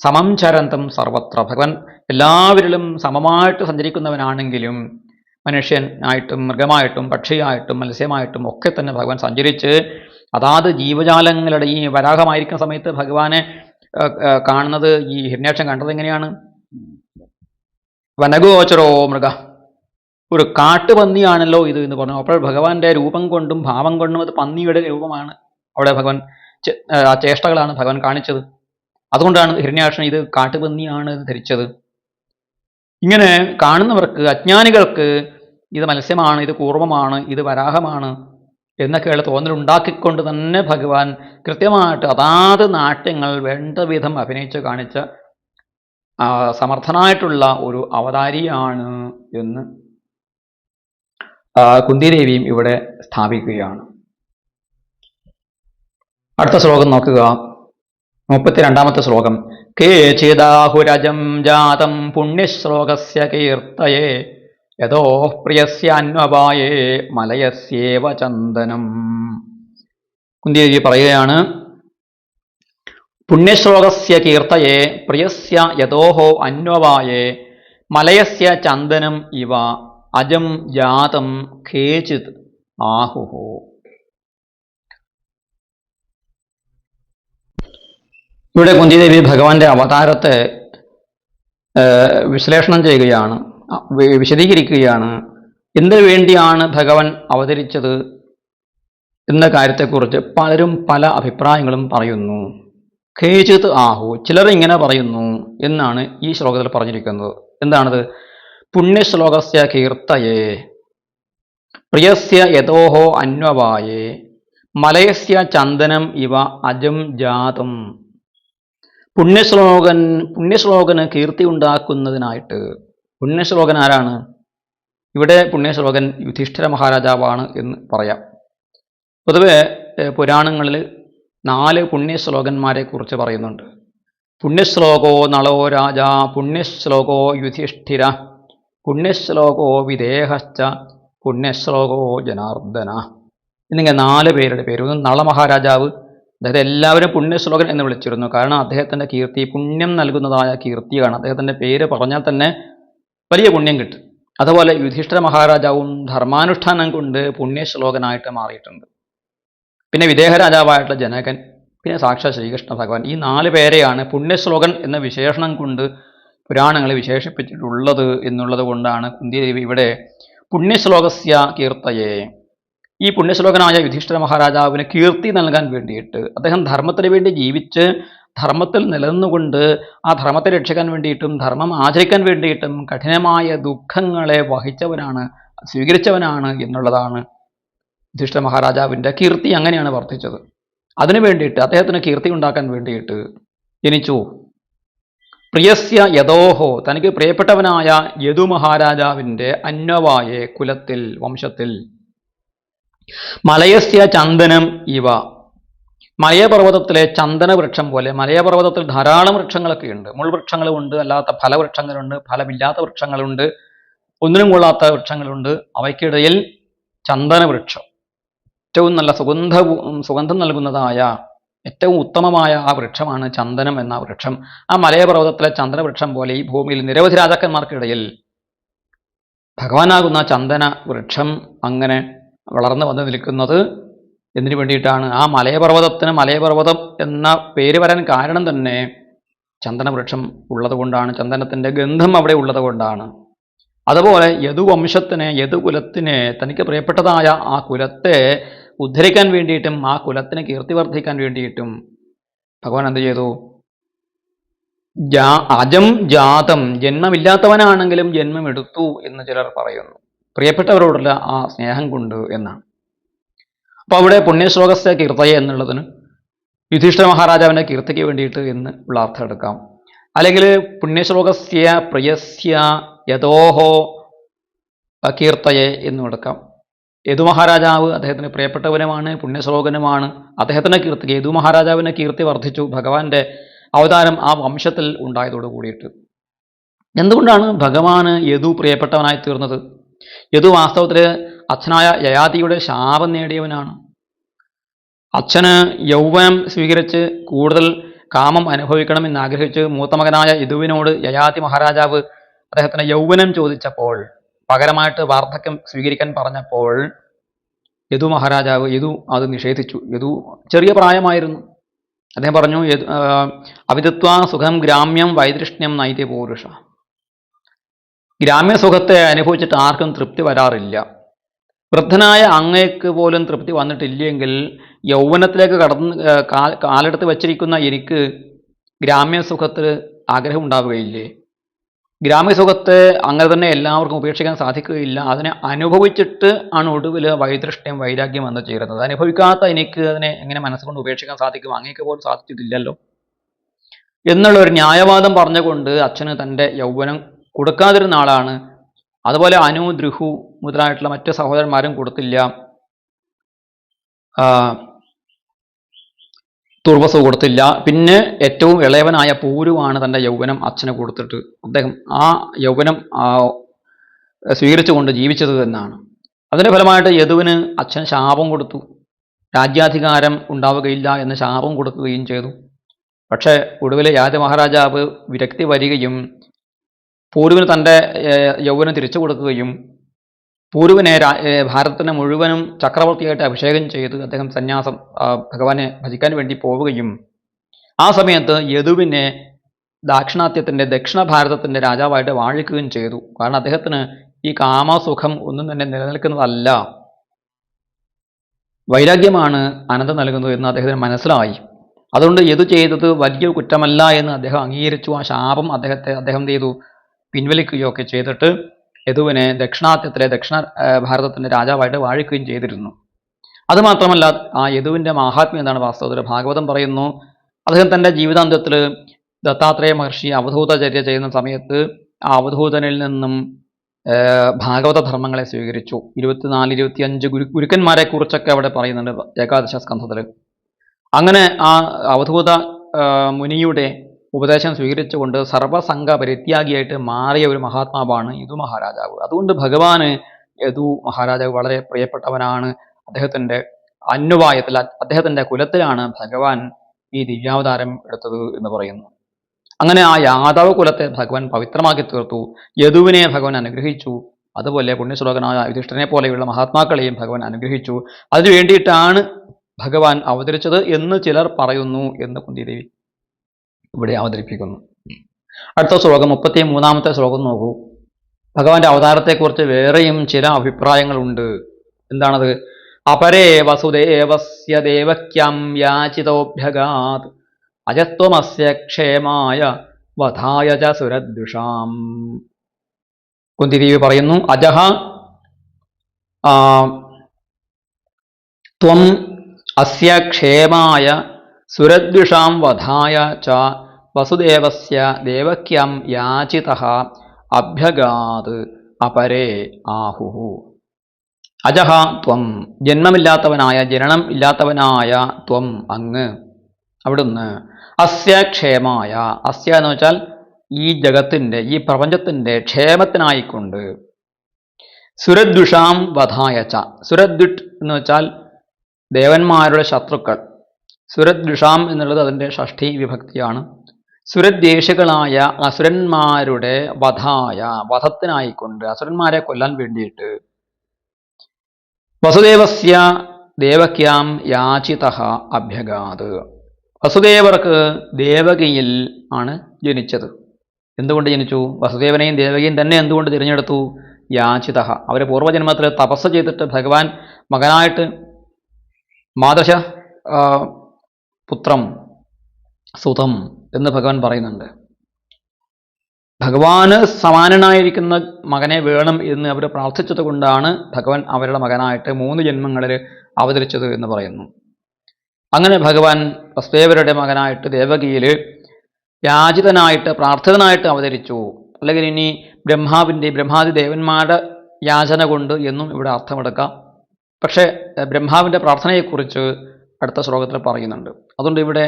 സമം ചരന്തം സർവത്ര, ഭഗവാൻ എല്ലാവരിലും സമമായിട്ട് സഞ്ചരിക്കുന്നവനാണെങ്കിലും മനുഷ്യനായിട്ടും മൃഗമായിട്ടും പക്ഷിയായിട്ടും മത്സ്യമായിട്ടും ഒക്കെ തന്നെ ഭഗവാൻ സഞ്ചരിച്ച് അതാത് ജീവജാലങ്ങളുടെ ഈ വരാഹമായിരിക്കുന്ന സമയത്ത് ഭഗവാനെ കാണുന്നത്, ഈ ഹിരണ്യാക്ഷൻ കണ്ടത് എങ്ങനെയാണ്? വനഗോചരോ മൃഗ, ഒരു കാട്ടുപന്നിയാണല്ലോ ഇത് എന്ന് പറഞ്ഞു. അപ്പോൾ ഭഗവാന്റെ രൂപം കൊണ്ടും ഭാവം കൊണ്ടും അത് പന്നിയുടെ രൂപമാണ്. അവിടെ ഭഗവാൻ ആ ചേഷ്ടകളാണ് ഭഗവാൻ കാണിച്ചത്. അതുകൊണ്ടാണ് ഹിരണ്യാക്ഷൻ ഇത് കാട്ടുപന്നിയാണ് ധരിച്ചത്. ഇങ്ങനെ കാണുന്നവർക്ക്, അജ്ഞാനികൾക്ക് ഇത് മത്സ്യമാണ്, ഇത് കൂർമ്മമാണ്, ഇത് വരാഹമാണ് എന്നൊക്കെയുള്ള തോന്നലുണ്ടാക്കിക്കൊണ്ട് തന്നെ ഭഗവാൻ കൃത്യമായിട്ട് അതാത് നാട്യങ്ങൾ വേണ്ട വിധം അഭിനയിച്ച് കാണിച്ച സമർത്ഥനായിട്ടുള്ള ഒരു അവതാരിയാണ് എന്ന് കുന്തിദേവിയും ഇവിടെ സ്ഥാപിക്കുകയാണ്. അടുത്ത ശ്ലോകം നോക്കുക. 32-ാമത്തെ ശ്ലോകം. കേചിദാഹുരജം ജാതം പുണ്യശ്ലോകസ്യ കീർത്തയേ യതോ പ്രിയസ്യാന്വപായേ മലയസ്യേവ ചന്ദനം. കുന്തിദേവി പറയുകയാണ്, പുണ്യശ്ലോകസ്യ കീർത്തയേ പ്രിയസ്യ യതോഹോ അന്വപായേ മലയസ്യ ചന്ദനം ഇവ അജം ജാതം കേചിത് ആഹുഹോ. ഇവിടെ കുന്തിദേവി ഭഗവാന്റെ അവതാരത്തെ വിശ്ലേഷണം ചെയ്യുകയാണ്, വിശദീകരിക്കുകയാണ്. എന്തിനു വേണ്ടിയാണ് ഭഗവാൻ അവതരിച്ചത് എന്ന കാര്യത്തെക്കുറിച്ച് പലരും പല അഭിപ്രായങ്ങളും പറയുന്നു. കേചിത് ആഹു, ചിലർ ഇങ്ങനെ പറയുന്നു എന്നാണ് ഈ ശ്ലോകത്തിൽ പറഞ്ഞിരിക്കുന്നത്. എന്താണത്? പുണ്യശ്ലോകസ്യ കീർത്തയേ പ്രിയസ്യ യതോഹോ അന്വപായേ മലയസ്യ ചന്ദനം ഇവ അജം ജാതം. പുണ്യശ്ലോകന് കീർത്തി ഉണ്ടാക്കുന്നതിനായിട്ട്. പുണ്യശ്ലോകൻ ആരാണ്? ഇവിടെ പുണ്യശ്ലോകൻ യുധിഷ്ഠിര മഹാരാജാവാണ് എന്ന് പറയാം. പൊതുവെ പുരാണങ്ങളിൽ 4 പുണ്യശ്ലോകന്മാരെ കുറിച്ച് പറയുന്നുണ്ട്. പുണ്യശ്ലോകോ നളോ രാജ, പുണ്യശ്ലോകോ യുധിഷ്ഠിര, പുണ്യശ്ലോകോ വിദേഹശ്ച, പുണ്യശ്ലോകോ ജനാർദ്ദന എന്നിങ്ങനെ 4 പേരുടെ പേര്. ഒന്ന് നളമഹാരാജാവ്, അദ്ദേഹത്തെ എല്ലാവരും പുണ്യശ്ലോകൻ എന്ന് വിളിച്ചിരുന്നു. കാരണം അദ്ദേഹത്തിൻ്റെ കീർത്തി പുണ്യം നൽകുന്നതായ കീർത്തിയാണ്. അദ്ദേഹത്തിൻ്റെ പേര് പറഞ്ഞാൽ തന്നെ വലിയ പുണ്യം കിട്ടും. അതുപോലെ യുധിഷ്ഠിര മഹാരാജാവും ധർമാനുഷ്ഠാനം കൊണ്ട് പുണ്യശ്ലോകനായിട്ട് മാറിയിട്ടുണ്ട്. പിന്നെ വിദേഹ രാജാവായിട്ടുള്ള ജനകൻ, പിന്നെ സാക്ഷാത് ശ്രീകൃഷ്ണ ഭഗവാൻ. ഈ 4 പേരെയാണ് പുണ്യശ്ലോകൻ എന്ന വിശേഷണം കൊണ്ട് പുരാണങ്ങളെ വിശേഷിപ്പിച്ചിട്ടുള്ളത് എന്നുള്ളത് കൊണ്ടാണ് കുന്തിദേവി ഇവിടെ പുണ്യശ്ലോകസ്യ കീർത്തയെ, ഈ പുണ്യശ്ലോകനായ യുധിഷ്ഠിര മഹാരാജാവിന് കീർത്തി നൽകാൻ വേണ്ടിയിട്ട്, അദ്ദേഹം ധർമ്മത്തിന് വേണ്ടി ജീവിച്ച് ധർമ്മത്തിൽ നിലനിന്നുകൊണ്ട് ആ ധർമ്മത്തെ രക്ഷിക്കാൻ വേണ്ടിയിട്ടും ധർമ്മം ആചരിക്കാൻ വേണ്ടിയിട്ടും കഠിനമായ ദുഃഖങ്ങളെ വഹിച്ചവനാണ്, സ്വീകരിച്ചവനാണ് എന്നുള്ളതാണ് യുധിഷ്ഠിര മഹാരാജാവിൻ്റെ കീർത്തി. അങ്ങനെയാണ് വർദ്ധിച്ചത്. അതിനു വേണ്ടിയിട്ട്, അദ്ദേഹത്തിന് കീർത്തി ഉണ്ടാക്കാൻ വേണ്ടിയിട്ട് ജനിച്ചു. പ്രിയസ്യ യതോഹോ, തനിക്ക് പ്രിയപ്പെട്ടവനായ യദു മഹാരാജാവിൻ്റെ അന്വവായെ കുലത്തിൽ, വംശത്തിൽ. മലയസ്യ ചന്ദനം ഇവ, മലയപർവ്വതത്തിലെ ചന്ദന വൃക്ഷം പോലെ. മലയപർവ്വതത്തിൽ ധാരാളം വൃക്ഷങ്ങളൊക്കെ ഉണ്ട്. മുൾവൃക്ഷങ്ങളുമുണ്ട്, അല്ലാത്ത ഫലവൃക്ഷങ്ങളുണ്ട്, ഫലമില്ലാത്ത വൃക്ഷങ്ങളുണ്ട്, ഒന്നിനും കൊള്ളാത്ത വൃക്ഷങ്ങളുണ്ട്. അവയ്ക്കിടയിൽ ചന്ദന വൃക്ഷം, ഏറ്റവും നല്ല സുഗന്ധം നൽകുന്നതായ ഏറ്റവും ഉത്തമമായ ആ വൃക്ഷമാണ് ചന്ദനം എന്ന വൃക്ഷം. ആ മലയപർവ്വതത്തിലെ ചന്ദനവൃക്ഷം പോലെ ഈ ഭൂമിയിൽ നിരവധി രാജാക്കന്മാർക്കിടയിൽ ഭഗവാനാകുന്ന ചന്ദന വൃക്ഷം അങ്ങനെ വളർന്നു വന്ന് നിൽക്കുന്നത് എന്തിനു വേണ്ടിയിട്ടാണ്? ആ മലയപർവ്വതത്തിന് മലയപർവ്വതം എന്ന പേര് വരാൻ കാരണം തന്നെ ചന്ദനവൃക്ഷം ഉള്ളത് കൊണ്ടാണ്, ചന്ദനത്തിൻ്റെ ഗന്ധം അവിടെ ഉള്ളത് കൊണ്ടാണ്. അതുപോലെ യദുവംശത്തിന്, യദുകുലത്തിന്, തനിക്ക് പ്രിയപ്പെട്ടതായ ആ കുലത്തെ ഉദ്ധരിക്കാൻ വേണ്ടിയിട്ടും ആ കുലത്തിന് കീർത്തി വർദ്ധിക്കാൻ വേണ്ടിയിട്ടും ഭഗവാൻ എന്ത് ചെയ്തു? അജം ജാതം, ജന്മമില്ലാത്തവനാണെങ്കിലും ജന്മമെടുത്തു എന്ന് ചിലർ പറയുന്നു. പ്രിയപ്പെട്ടവരോടുള്ള ആ സ്നേഹം കൊണ്ട് എന്നാണ്. അപ്പോൾ അവിടെ പുണ്യശ്ലോകസ്യ കീർത്തയ എന്നുള്ളതിന് യുധിഷ്ഠിര മഹാരാജാവിൻ്റെ കീർത്തിക്ക് വേണ്ടിയിട്ട് എന്ന് ഉള്ള അർത്ഥം എടുക്കാം. അല്ലെങ്കിൽ പുണ്യശ്ലോകസ്യ പ്രിയസ്യ യതോഹോ കീർത്തയെ എന്നും എടുക്കാം. യദു മഹാരാജാവ് അദ്ദേഹത്തിന് പ്രിയപ്പെട്ടവനുമാണ്, പുണ്യശ്ലോകനുമാണ്. അദ്ദേഹത്തിൻ്റെ കീർത്തി, യദു മഹാരാജാവിൻ്റെ കീർത്തി വർദ്ധിച്ചു ഭഗവാന്റെ അവതാരം ആ വംശത്തിൽ ഉണ്ടായതോടു കൂടിയിട്ട്. എന്തുകൊണ്ടാണ് ഭഗവാന് യദു പ്രിയപ്പെട്ടവനായി തീർന്നത്? യദു വാസ്തവത്തിൽ അച്ഛനായ യയാതിയുടെ ശാപം നേടിയവനാണ്. അച്ഛന് യൗവനം സ്വീകരിച്ച് കൂടുതൽ കാമം അനുഭവിക്കണമെന്ന് ആഗ്രഹിച്ച് മൂത്ത മകനായ യദുവിനോട് യയാതി മഹാരാജാവ് അദ്ദേഹത്തിന് യൗവനം ചോദിച്ചപ്പോൾ, പകരമായിട്ട് വാർദ്ധക്യം സ്വീകരിക്കാൻ പറഞ്ഞപ്പോൾ യദു മഹാരാജാവ് അത് നിഷേധിച്ചു. യദു ചെറിയ പ്രായമായിരുന്നു. അദ്ദേഹം പറഞ്ഞു, അവിദിത്വാ സുഖം ഗ്രാമ്യം വൈതൃഷ്ണ്യം നൈതി പൂരുഷ. ഗ്രാമ്യസുഖത്തെ അനുഭവിച്ചിട്ട് ആർക്കും തൃപ്തി വരാറില്ല. വൃദ്ധനായ അങ്ങയ്ക്ക് പോലും തൃപ്തി വന്നിട്ടില്ലെങ്കിൽ യൗവനത്തിലേക്ക് കാലെടുത്ത് വച്ചിരിക്കുന്ന എനിക്ക് ഗ്രാമ്യസുഖത്തിൽ ആഗ്രഹം ഉണ്ടാവുകയില്ലേ? ഗ്രാമ്യസുഖത്തെ അങ്ങനെ തന്നെ എല്ലാവർക്കും ഉപേക്ഷിക്കാൻ സാധിക്കുകയില്ല. അതിനെ അനുഭവിച്ചിട്ട് ആണ് ഒടുവിൽ വൈതൃഷ്ണ്യം, വൈരാഗ്യം വന്നു ചേരുന്നത്. അനുഭവിക്കാത്ത എനിക്ക് അതിനെ എങ്ങനെ മനസ്സുകൊണ്ട് ഉപേക്ഷിക്കാൻ സാധിക്കും? അങ്ങേക്ക് പോലും സാധിച്ചിട്ടില്ലല്ലോ എന്നുള്ള ഒരു ന്യായവാദം പറഞ്ഞുകൊണ്ട് അച്ഛന് തൻ്റെ യൗവനം കൊടുക്കാതിരുന്ന ആളാണ്. അതുപോലെ അനു, ദ്രുഹു മുതലായിട്ടുള്ള മറ്റ് സഹോദരന്മാരും കൊടുത്തില്ല. തുർവസ് കൊടുത്തില്ല. പിന്നെ ഏറ്റവും ഇളയവനായ പൂരുവാണ് തൻ്റെ യൗവനം അച്ഛന് കൊടുത്തിട്ട് അദ്ദേഹം ആ യൗവനം സ്വീകരിച്ചുകൊണ്ട് ജീവിച്ചത് എന്നാണ്. അതിൻ്റെ ഫലമായിട്ട് യദുവിന് അച്ഛൻ ശാപം കൊടുത്തു, രാജ്യാധികാരം ഉണ്ടാവുകയില്ല എന്ന് ശാപം കൊടുക്കുകയും ചെയ്തു. പക്ഷേ ഒടുവിൽ യാദവ മഹാരാജാവ് വിരക്തി വരികയും പൂരുവിന് തൻ്റെ യൗവനം തിരിച്ചു കൊടുക്കുകയും പൂരുവിനെ ഭാരതത്തിന് മുഴുവനും ചക്രവർത്തിയായിട്ട് അഭിഷേകം ചെയ്ത് അദ്ദേഹം സന്യാസം ഭഗവാനെ ഭജിക്കാൻ വേണ്ടി പോവുകയും ആ സമയത്ത് യദുവിനെ ദാക്ഷിണാത്യത്തിൻ്റെ ദക്ഷിണ ഭാരതത്തിൻ്റെ രാജാവായിട്ട് വാഴിക്കുകയും ചെയ്തു. കാരണം അദ്ദേഹത്തിന് ഈ കാമസുഖം ഒന്നും തന്നെ നിലനിൽക്കുന്നതല്ല, വൈരാഗ്യമാണ് അനന്തം നൽകുന്നത് എന്ന് അദ്ദേഹത്തിന് മനസ്സിലായി. അതുകൊണ്ട് യദു ചെയ്തത് വലിയ കുറ്റമല്ല എന്ന് അദ്ദേഹം അംഗീകരിച്ചു. ആ ശാപം അദ്ദേഹം ചെയ്തു പിൻവലിക്കുകയൊക്കെ ചെയ്തിട്ട് യദുവിനെ ദക്ഷിണാത്യത്തിലെ ദക്ഷിണ ഭാരതത്തിൻ്റെ രാജാവായിട്ട് വാഴിക്കുകയും ചെയ്തിരുന്നു. അതുമാത്രമല്ല, ആ യദുവിൻ്റെ മാഹാത്മ്യം എന്താണ് വാസ്തവത്തിൽ ഭാഗവതം പറയുന്നു. അദ്ദേഹം തൻ്റെ ജീവിതാന്ത്യത്തിൽ ദത്താത്രേയ മഹർഷി അവധൂതചര്യ ചെയ്യുന്ന സമയത്ത് ആ അവധൂതനിൽ നിന്നും ഭാഗവത ധർമ്മങ്ങളെ സ്വീകരിച്ചു. 24, 25 ഗുരുക്കന്മാരെ കുറിച്ചൊക്കെ അവിടെ പറയുന്നുണ്ട് ഏകാദശ സ്കന്ധത്തിൽ. അങ്ങനെ ആ അവധൂത മുനിയുടെ ഉപദേശം സ്വീകരിച്ചുകൊണ്ട് സർവസംഘ പരിത്യാഗിയായിട്ട് മാറിയ ഒരു മഹാത്മാവാണ് യദു മഹാരാജാവ്. അതുകൊണ്ട് ഭഗവാന് യദു മഹാരാജാവ് വളരെ പ്രിയപ്പെട്ടവനാണ്. അദ്ദേഹത്തിൻ്റെ അന്വവായത്തിൽ, അദ്ദേഹത്തിൻ്റെ കുലത്തിലാണ് ഭഗവാൻ ഈ ദിവ്യാവതാരം എടുത്തത് എന്ന് പറയുന്നു. അങ്ങനെ ആ യാദവ കുലത്തെ ഭഗവാൻ പവിത്രമാക്കി തീർത്തു. യദുവിനെ ഭഗവാൻ അനുഗ്രഹിച്ചു. അതുപോലെ പുണ്യശ്ലോകനായ യുധിഷ്ഠിരനെ പോലെയുള്ള മഹാത്മാക്കളെയും ഭഗവാൻ അനുഗ്രഹിച്ചു. അതിനു വേണ്ടിയിട്ടാണ് ഭഗവാൻ അവതരിച്ചത് എന്ന് ചിലർ പറയുന്നു എന്ന് കുന്തിദേവി ഇവിടെ അവതരിപ്പിക്കുന്നു. അടുത്ത ശ്ലോകം 33-ാമത്തെ ശ്ലോകം നോക്കൂ. ഭഗവാന്റെ അവതാരത്തെക്കുറിച്ച് വേറെയും ചില അഭിപ്രായങ്ങളുണ്ട്. എന്താണത്? അപരേ വസുദേവസ്യ ദേവക്യം യാചിതോഭ്യഗാത് അജസ്ത്വമസ്യ ക്ഷേമായ വധായ ച സുരദ്വിഷാം. കുന്തിദേവി പറയുന്നു, അജഹ ത്വം അസ്യ ക്ഷേമായ സുരദ്വിഷാം വധായ ച വസുദേവസ്യ ദേവക്യം യാചിതഃ അഭ്യഗാത് അപരേ ആഹുഹു. അജഹ ത്വം, ജന്മമില്ലാത്തവനായ, ജനനം ഇല്ലാത്തവനായ ത്വം, അങ്ങ്, അവിടുന്ന്, അസ്യ ക്ഷേമായ, അസ്യ എന്ന് വെച്ചാൽ ഈ ജഗത്തിൻ്റെ, ഈ പ്രപഞ്ചത്തിൻ്റെ ക്ഷേമത്തിനായിക്കൊണ്ട്, സുരദ്വിഷാം വധായ ച, സുരദ്വിട്ട് എന്ന് വെച്ചാൽ ദേവന്മാരുടെ ശത്രുക്കൾ, സുരദ്വിഷാം എന്നുള്ളത് അതിൻ്റെ ഷഷ്ഠി വിഭക്തിയാണ്. സുരദ്വേഷികളായ അസുരന്മാരുടെ വധത്തിനായിക്കൊണ്ട്, അസുരന്മാരെ കൊല്ലാൻ വേണ്ടിയിട്ട്, വസുദേവസ്യ ദേവക്യാം യാചിതഃ അഭ്യഗാത്, വസുദേവർക്ക് ദേവകിയിൽ ആണ് ജനിച്ചത്. എന്തുകൊണ്ട് ജനിച്ചു? വസുദേവനെയും ദേവകിയും തന്നെ എന്തുകൊണ്ട് തിരഞ്ഞെടുത്തു? യാചിതഃ, അവരെ പൂർവ്വജന്മത്തിൽ തപസ് ചെയ്തിട്ട് ഭഗവാൻ മകനായിട്ട് മാതൃശ പുത്രം സുതം എന്ന് ഭഗവാൻ പറയുന്നുണ്ട്. ഭഗവാന് സമാനനായിരിക്കുന്ന മകനെ വേണം എന്ന് അവർ പ്രാർത്ഥിച്ചത് കൊണ്ടാണ് ഭഗവാൻ അവരുടെ മകനായിട്ട് 3 ജന്മങ്ങളിൽ അവതരിച്ചത് എന്ന് പറയുന്നു. അങ്ങനെ ഭഗവാൻ വസുദേവരുടെ മകനായിട്ട് ദേവകിയിൽ യാചിതനായിട്ട്, പ്രാർത്ഥിതനായിട്ട് അവതരിച്ചു. അല്ലെങ്കിൽ ഇനി ബ്രഹ്മാദി ദേവന്മാരുടെ യാചന കൊണ്ട് എന്നും ഇവിടെ അർത്ഥമെടുക്കാം. പക്ഷേ ബ്രഹ്മാവിൻ്റെ പ്രാർത്ഥനയെക്കുറിച്ച് അടുത്ത ശ്ലോകത്തിൽ പറയുന്നുണ്ട്. അതുകൊണ്ട് ഇവിടെ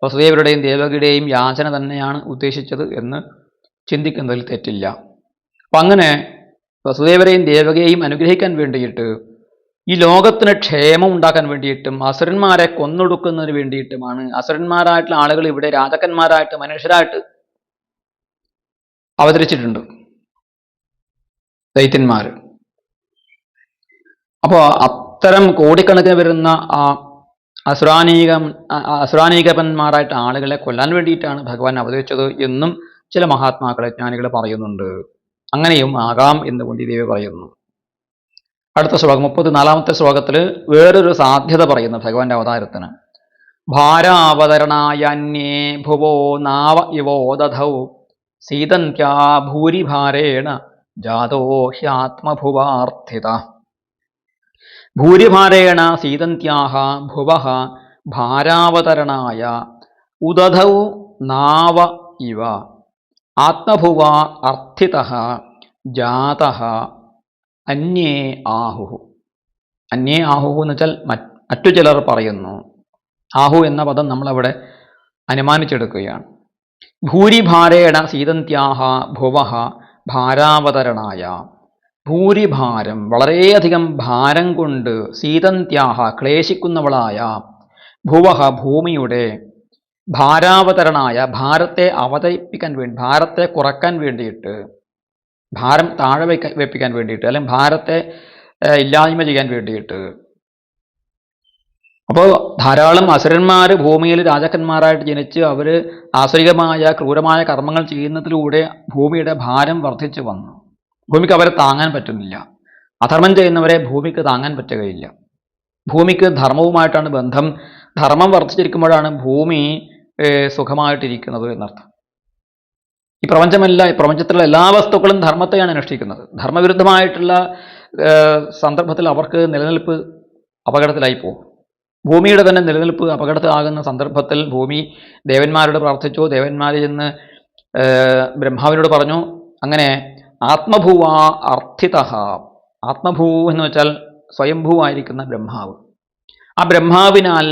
വസുദേവരുടെയും ദേവകിയുടെയും യാചന തന്നെയാണ് ഉദ്ദേശിച്ചത് എന്ന് ചിന്തിക്കുന്നതിൽ തെറ്റില്ല. അപ്പം അങ്ങനെ വസുദേവരെയും ദേവകിയെയും അനുഗ്രഹിക്കാൻ വേണ്ടിയിട്ട്, ഈ ലോകത്തിന് ക്ഷേമം ഉണ്ടാക്കാൻ വേണ്ടിയിട്ടും അസുരന്മാരെ കൊന്നൊടുക്കുന്നതിന് വേണ്ടിയിട്ടുമാണ് അസുരന്മാരായിട്ടുള്ള ആളുകൾ ഇവിടെ രാജാക്കന്മാരായിട്ട്, മനുഷ്യരായിട്ട് അവതരിച്ചിട്ടുണ്ട്, ദൈത്യന്മാർ. അപ്പോൾ അത്തരം കോടിക്കണക്കിന് വരുന്ന ആ അസുരാനീകപന്മാരായിട്ട് ആളുകളെ കൊല്ലാൻ വേണ്ടിയിട്ടാണ് ഭഗവാൻ അവതരിച്ചത് എന്നും ചില മഹാത്മാക്കളെ, ജ്ഞാനികൾ പറയുന്നുണ്ട്. അങ്ങനെയും ആകാം എന്ന് കുന്തിദേവി പറയുന്നു. അടുത്ത ശ്ലോകം 34-ാമത്തെ ശ്ലോകത്തിൽ വേറൊരു സാധ്യത പറയുന്നു ഭഗവാന്റെ അവതാരത്തിന്. ഭാരാവതരണായന്യേ ഭുവോ നാവ ഇവോ ദധൗ സീതന്ത്യാ ഭൂരിഭാരേണ ജാതോ ഹ്യാത്മഭുവാർത്ഥിത. ഭൂരിഭാരേണ സീതന്ത്യാഹ ഭുവഃ ഭാരാവതരണായ ഉദധൗ നാവ ഇവ ആത്മഭുവ അർത്ഥിതഃ ജാതഃ അന്യേ ആഹുഹു. അന്യേ ആഹുഹു എന്ന് വെച്ചാൽ മറ്റു ചിലർ പറയുന്നു. ആഹു എന്ന പദം നമ്മളവിടെ അനുമാനിച്ചെടുക്കുകയാണ്. ഭൂരിഭാരേണ സീതന്ത്യാഹ ഭുവഃ ഭാരാവതരണായ. ഭൂരിഭാരം, വളരെയധികം ഭാരം കൊണ്ട്, സീതന്ത്യാഹ ക്ലേശിക്കുന്നവളായ, ഭുവഃ ഭൂമിയുടെ, ഭാരാവതരണായ ഭാരത്തെ അവതരിപ്പിക്കാൻ വേണ്ടി, ഭാരത്തെ കുറക്കാൻ വേണ്ടിയിട്ട്, ഭാരം താഴെ വെപ്പിക്കാൻ വേണ്ടിയിട്ട്, അല്ലെങ്കിൽ ഭാരത്തെ ഇല്ലായ്മ ചെയ്യാൻ വേണ്ടിയിട്ട്. അപ്പോൾ ധാരാളം അസുരന്മാർ ഭൂമിയിൽ രാജാക്കന്മാരായിട്ട് ജനിച്ച് അവർ ആസുരികമായ ക്രൂരമായ കർമ്മങ്ങൾ ചെയ്യുന്നതിലൂടെ ഭൂമിയുടെ ഭാരം വർദ്ധിച്ചു വന്നു. ഭൂമിക്ക് അവരെ താങ്ങാൻ പറ്റുന്നില്ല. അധർമ്മം ചെയ്യുന്നവരെ ഭൂമിക്ക് താങ്ങാൻ പറ്റുകയില്ല. ഭൂമിക്ക് ധർമ്മവുമായിട്ടാണ് ബന്ധം. ധർമ്മം വർദ്ധിച്ചിരിക്കുമ്പോഴാണ് ഭൂമി സുഖമായിട്ടിരിക്കുന്നത് എന്നർത്ഥം. ഈ പ്രപഞ്ചത്തിലുള്ള എല്ലാ വസ്തുക്കളും ധർമ്മത്തെയാണ് അനുഷ്ഠിക്കുന്നത്. ധർമ്മവിരുദ്ധമായിട്ടുള്ള സന്ദർഭത്തിൽ അവർക്ക് നിലനിൽപ്പ് അപകടത്തിലായി പോകും. ഭൂമിയുടെ തന്നെ നിലനിൽപ്പ് അപകടത്തിലാകുന്ന സന്ദർഭത്തിൽ ഭൂമി ദേവന്മാരോട് പ്രാർത്ഥിച്ചു. ദേവന്മാർ ചെന്ന് ബ്രഹ്മാവിനോട് പറഞ്ഞു. അങ്ങനെ ആത്മഭൂവ അർത്ഥിത. ആത്മഭൂ എന്ന് വെച്ചാൽ സ്വയംഭൂവായിരിക്കുന്ന ബ്രഹ്മാവ്. ആ ബ്രഹ്മാവിനാൽ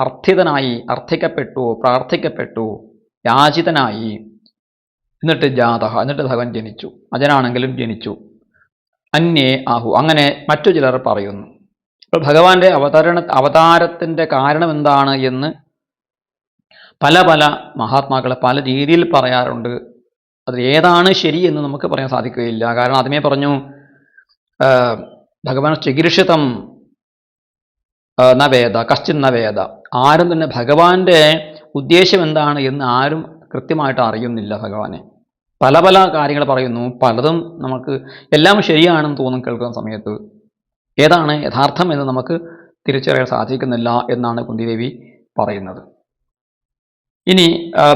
അർത്ഥിതനായി, അർത്ഥിക്കപ്പെട്ടു, പ്രാർത്ഥിക്കപ്പെട്ടു, യാചിതനായി. എന്നിട്ട് ജാതഹ, എന്നിട്ട് ഭഗവാൻ ജനിച്ചു. അജനാണെങ്കിലും ജനിച്ചു. അന്യേ ആഹു, അങ്ങനെ മറ്റു ചിലർ പറയുന്നു. അപ്പോൾ ഭഗവാന്റെ അവതാരത്തിൻ്റെ കാരണം എന്താണ് എന്ന് പല മഹാത്മാക്കൾ പല രീതിയിൽ പറയാറുണ്ട്. അത് ഏതാണ് ശരി എന്ന് നമുക്ക് പറയാൻ സാധിക്കുകയില്ല. കാരണം ആദ്യമേ പറഞ്ഞു, ഭഗവാൻ ചികിത്സിതം നവേദ കശ്ചിൻ നവേദ. ആരും തന്നെ ഭഗവാന്റെ ഉദ്ദേശം എന്താണ് എന്ന് ആരും കൃത്യമായിട്ട് അറിയുന്നില്ല. ഭഗവാനെ പല കാര്യങ്ങൾ പറയുന്നു. പലതും നമുക്ക് എല്ലാം ശരിയാണെന്ന് തോന്നും കേൾക്കുന്ന സമയത്ത്. ഏതാണ് യഥാർത്ഥം എന്ന് നമുക്ക് തിരിച്ചറിയാൻ സാധിക്കുന്നില്ല എന്നാണ് കുന്തിദേവി പറയുന്നത്. ഇനി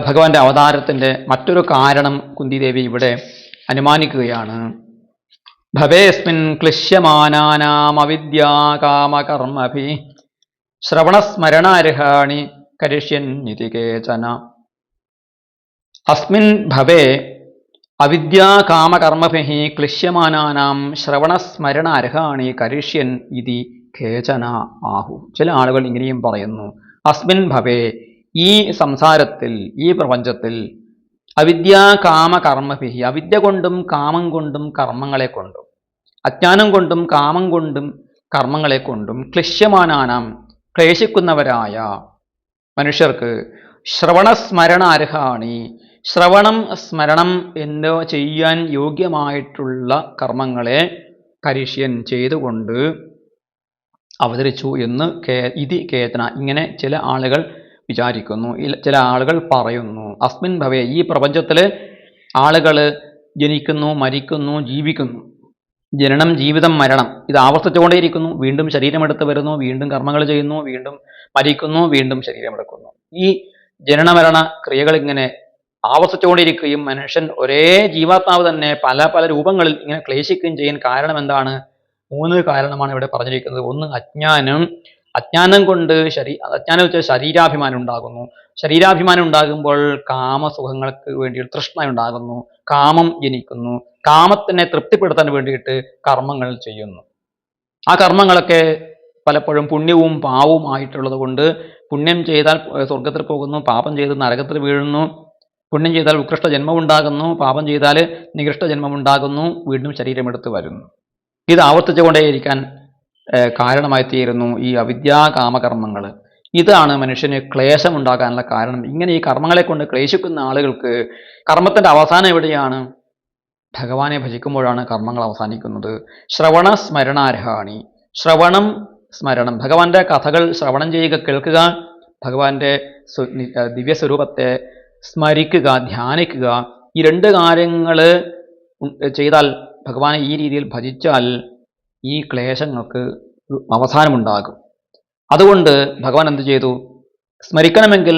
ഭഗവാന്റെ അവതാരത്തിൻ്റെ മറ്റൊരു കാരണം കുന്തിദേവി ഇവിടെ അനുമാനിക്കുകയാണ്. ഭവേസ്മിൻ ക്ലിശ്യമാനാനാം അവിദ്യാകാമകർമ്മഭി ശ്രവണസ്മരണാർഹാണി കരിഷ്യന്നിതി കേചന. അസ്മിൻ ഭവേ അവിദ്യാകാമകർമ്മഭിഃ ക്ലിശ്യമാനാനാം ശ്രവണസ്മരണാർഹാണി കരിഷ്യൻ ഇതി കേചന ആഹു. ചില ആളുകൾ ഇങ്ങനെയും പറയുന്നു. അസ്മിൻ ഭവേ, ഈ സംസാരത്തിൽ, ഈ പ്രപഞ്ചത്തിൽ, അവിദ്യാകാമകർമ്മഭിഃ, അവിദ്യ കൊണ്ടും കാമം കൊണ്ടും കർമ്മങ്ങളെ കൊണ്ടും, അജ്ഞാനം കൊണ്ടും കാമം കൊണ്ടും കർമ്മങ്ങളെ കൊണ്ടും, ക്ലിശ്യമാനാനാം ക്ലേശിക്കുന്നവരായ മനുഷ്യർക്ക്, ശ്രവണസ്മരണാർഹാണി, ശ്രവണം സ്മരണം എന്നിവ ചെയ്യാൻ യോഗ്യമായിട്ടുള്ള കർമ്മങ്ങളെ കരിഷ്യൻ ചെയ്തുകൊണ്ട് അവതരിച്ചു എന്ന് ഇതി കേതന, ഇങ്ങനെ ചില ആളുകൾ വിചാരിക്കുന്നു, ചില ആളുകൾ പറയുന്നു. അസ്മിൻ ഭവേ, ഈ പ്രപഞ്ചത്തിൽ ആളുകൾ ജനിക്കുന്നു, മരിക്കുന്നു, ജീവിക്കുന്നു. ജനനം, ജീവിതം, മരണം, ഇത് ആവർത്തിച്ചുകൊണ്ടേയിരിക്കുന്നു. വീണ്ടും ശരീരമെടുത്ത് വരുന്നു, വീണ്ടും കർമ്മങ്ങൾ ചെയ്യുന്നു, വീണ്ടും മരിക്കുന്നു, വീണ്ടും ശരീരമെടുക്കുന്നു. ഈ ജനനമരണ ക്രിയകൾ ഇങ്ങനെ ആവർത്തിച്ചുകൊണ്ടിരിക്കുകയും മനുഷ്യൻ ഒരേ ജീവാത്മാവ് തന്നെ പല രൂപങ്ങളിൽ ഇങ്ങനെ ക്ലേശിക്കുകയും ചെയ്യാൻ കാരണം എന്താണ്? 3 കാരണമാണ് ഇവിടെ പറഞ്ഞിരിക്കുന്നത്. ഒന്ന് അജ്ഞാനം കൊണ്ട് അജ്ഞാനം വെച്ചാൽ ശരീരാഭിമാനം ഉണ്ടാകുന്നു. ശരീരാഭിമാനം ഉണ്ടാകുമ്പോൾ കാമസുഖങ്ങൾക്ക് വേണ്ടി തൃഷ്ണ ഉണ്ടാകുന്നു, കാമം ജനിക്കുന്നു. കാമത്തിനെ തൃപ്തിപ്പെടുത്താൻ വേണ്ടിയിട്ട് കർമ്മങ്ങൾ ചെയ്യുന്നു. ആ കർമ്മങ്ങളൊക്കെ പലപ്പോഴും പുണ്യവും പാവവും ആയിട്ടുള്ളത് കൊണ്ട് പുണ്യം ചെയ്താൽ സ്വർഗത്തിൽ പോകുന്നു, പാപം ചെയ്ത് നരകത്തിൽ വീഴുന്നു. പുണ്യം ചെയ്താൽ ഉത്കൃഷ്ട ജന്മം ഉണ്ടാകുന്നു, പാപം ചെയ്താൽ നികൃഷ്ട ജന്മം ഉണ്ടാകുന്നു, വീണ്ടും ശരീരമെടുത്ത് വരുന്നു. ഇത് ആവർത്തിച്ചുകൊണ്ടേയിരിക്കാൻ കാരണമായി തീരുന്നു ഈ അവിദ്യാകാമകർമ്മങ്ങൾ. ഇതാണ് മനുഷ്യന് ക്ലേശമുണ്ടാകാനുള്ള കാരണം. ഇങ്ങനെ ഈ കർമ്മങ്ങളെ കൊണ്ട് ക്ലേശിക്കുന്ന ആളുകൾക്ക് കർമ്മത്തിൻ്റെ അവസാനം എവിടെയാണ്? ഭഗവാനെ ഭജിക്കുമ്പോഴാണ് കർമ്മങ്ങൾ അവസാനിക്കുന്നത്. ശ്രവണ സ്മരണാർഹാണി, ശ്രവണം സ്മരണം, ഭഗവാന്റെ കഥകൾ ശ്രവണം ചെയ്യുക, കേൾക്കുക, ഭഗവാന്റെ ദിവ്യസ്വരൂപത്തെ സ്മരിക്കുക, ധ്യാനിക്കുക. ഈ 2 കാര്യങ്ങൾ ചെയ്താൽ, ഭഗവാനെ ഈ രീതിയിൽ ഭജിച്ചാൽ ഈ ക്ലേശങ്ങൾക്ക് അവസാനമുണ്ടാകും. അതുകൊണ്ട് ഭഗവാൻ എന്ത് ചെയ്തു? സ്മരിക്കണമെങ്കിൽ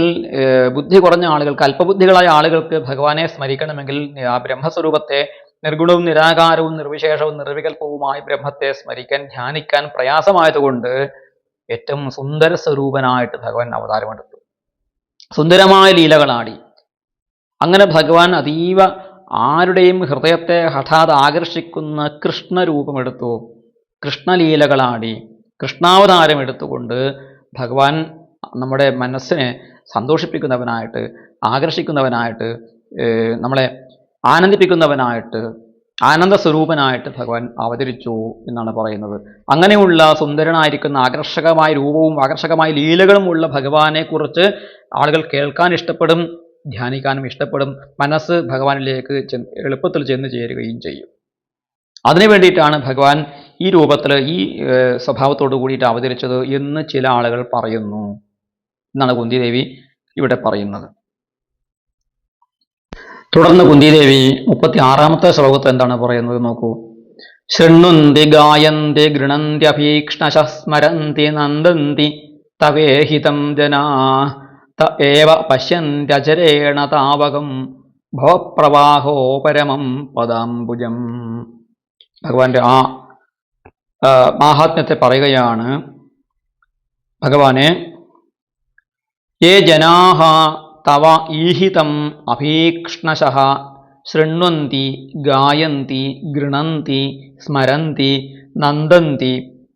ബുദ്ധി കുറഞ്ഞ ആളുകൾക്ക്, അല്പബുദ്ധികളായ ആളുകൾക്ക് ഭഗവാനെ സ്മരിക്കണമെങ്കിൽ ആ ബ്രഹ്മസ്വരൂപത്തെ, നിർഗുണവും നിരാകാരവും നിർവിശേഷവും നിർവികൽപ്പവുമായ ബ്രഹ്മത്തെ സ്മരിക്കാൻ, ധ്യാനിക്കാൻ പ്രയാസമായതുകൊണ്ട് ഏറ്റവും സുന്ദര സ്വരൂപനായിട്ട് ഭഗവാൻ അവതാരമെടുത്തു. സുന്ദരമായ ലീലകളാടി. അങ്ങനെ ഭഗവാൻ അതീവ ആരുടെയും ഹൃദയത്തെ ഹഠാത് ആകർഷിക്കുന്ന കൃഷ്ണരൂപമെടുത്തു. കൃഷ്ണലീലകളാടി, കൃഷ്ണാവതാരം എടുത്തുകൊണ്ട് ഭഗവാൻ നമ്മുടെ മനസ്സിനെ സന്തോഷിപ്പിക്കുന്നവനായിട്ട്, ആകർഷിക്കുന്നവനായിട്ട്, നമ്മളെ ആനന്ദിപ്പിക്കുന്നവനായിട്ട്, ആനന്ദ സ്വരൂപനായിട്ട് ഭഗവാൻ അവതരിച്ചു എന്നാണ് പറയുന്നത്. അങ്ങനെയുള്ള സുന്ദരനായിരിക്കുന്ന ആകർഷകമായ രൂപവും ആകർഷകമായ ലീലകളും ഉള്ള ഭഗവാനെ കുറിച്ച് ആളുകൾ കേൾക്കാൻ ഇഷ്ടപ്പെടും, ധ്യാനിക്കാനും ഇഷ്ടപ്പെടും. മനസ്സ് ഭഗവാനിലേക്ക് എളുപ്പത്തിൽ ചെന്ന് ചേരുകയും ചെയ്യും. അതിനു വേണ്ടിയിട്ടാണ് ഭഗവാൻ ഈ രൂപത്തിൽ, ഈ സ്വഭാവത്തോടു കൂടിയിട്ട് അവതരിച്ചത് എന്ന് ചില ആളുകൾ പറയുന്നു എന്നാണ് കുന്തിദേവി ഇവിടെ പറയുന്നത്. തുടർന്ന് കുന്തിദേവി 36-ാമത്തെ ശ്ലോകത്തിൽ എന്താണ് പറയുന്നത് നോക്കൂ. ശൃണ്വന്തി ഗായന്തി ഗൃണന്ത്യഭീക്ഷ്ണശ സ്മരന്തി നന്ദന്തി തവേഹിതം ജനാ ത ഏവ പശ്യന്ത്യചരേണ താവകം ഭവപ്രവാഹോ പരമം പദാംബുജം. ഭഗവാന്റെ ആ മാഹാത്മ്യത്തെ പറയുകയാണ്. ഭഗവാനെ, യേ ജനാഹ തവ ഈഹിതം അഭീക്ഷ്ണശഃ ശൃണ്വന്തി ഗായന്തി ഗൃണന്തി സ്മരന്തി നന്ദന്തി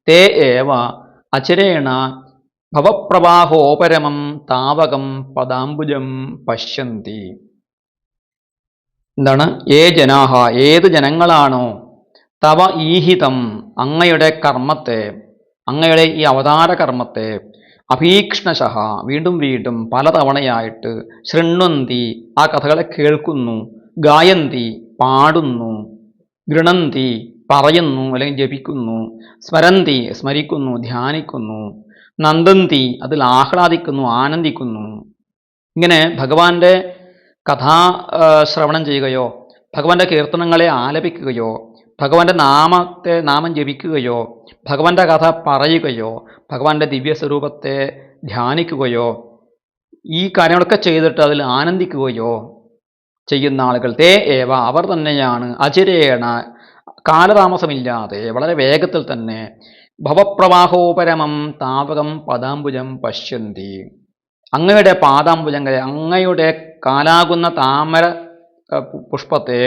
തേ ഏവ അചരേണ ഭവപ്രവാഹോപരമം താവകം പദാംബുജം പശ്യന്തി. എന്താണ്? ഏ ജനാഹ, ഏത് ജനങ്ങളാണോ തവ ഈഹിതം, അങ്ങയുടെ കർമ്മത്തെ, അങ്ങയുടെ ഈ അവതാര കർമ്മത്തെ, അഭീക്ഷ്ണശഃ, വീണ്ടും വീണ്ടും പലതവണയായിട്ട്, ശൃണ്വന്തി, ആ കഥകളെ കേൾക്കുന്നു, ഗായന്തി, പാടുന്നു, ഗൃണന്തി, പറയുന്നു അല്ലെങ്കിൽ ജപിക്കുന്നു, സ്മരന്തി, സ്മരിക്കുന്നു, ധ്യാനിക്കുന്നു, നന്ദന്തി, അതിൽ ആഹ്ലാദിക്കുന്നു, ആനന്ദിക്കുന്നു. ഇങ്ങനെ ഭഗവാന്റെ കഥാ ശ്രവണം ചെയ്യുകയോ, ഭഗവാന്റെ കീർത്തനങ്ങളെ ആലപിക്കുകയോ, ഭഗവാന്റെ നാമം ജപിക്കുകയോ, ഭഗവാന്റെ കഥ പറയുകയോ, ഭഗവാന്റെ ദിവ്യസ്വരൂപത്തെ ധ്യാനിക്കുകയോ, ഈ കാര്യങ്ങളൊക്കെ ചെയ്തിട്ട് അതിൽ ആനന്ദിക്കുകയോ ചെയ്യുന്ന ആളുകൾ, തേ ഏവ, അവർ തന്നെയാണ്, അചിരേണ, കാലതാമസമില്ലാതെ വളരെ വേഗത്തിൽ തന്നെ, ഭവപ്രവാഹോപരമം താവകം പദാംബുജം പശ്യന്തി, അങ്ങയുടെ പാദാംബുജങ്ങളെ, അങ്ങയുടെ കാലാകുന്ന താമര പുഷ്പത്തെ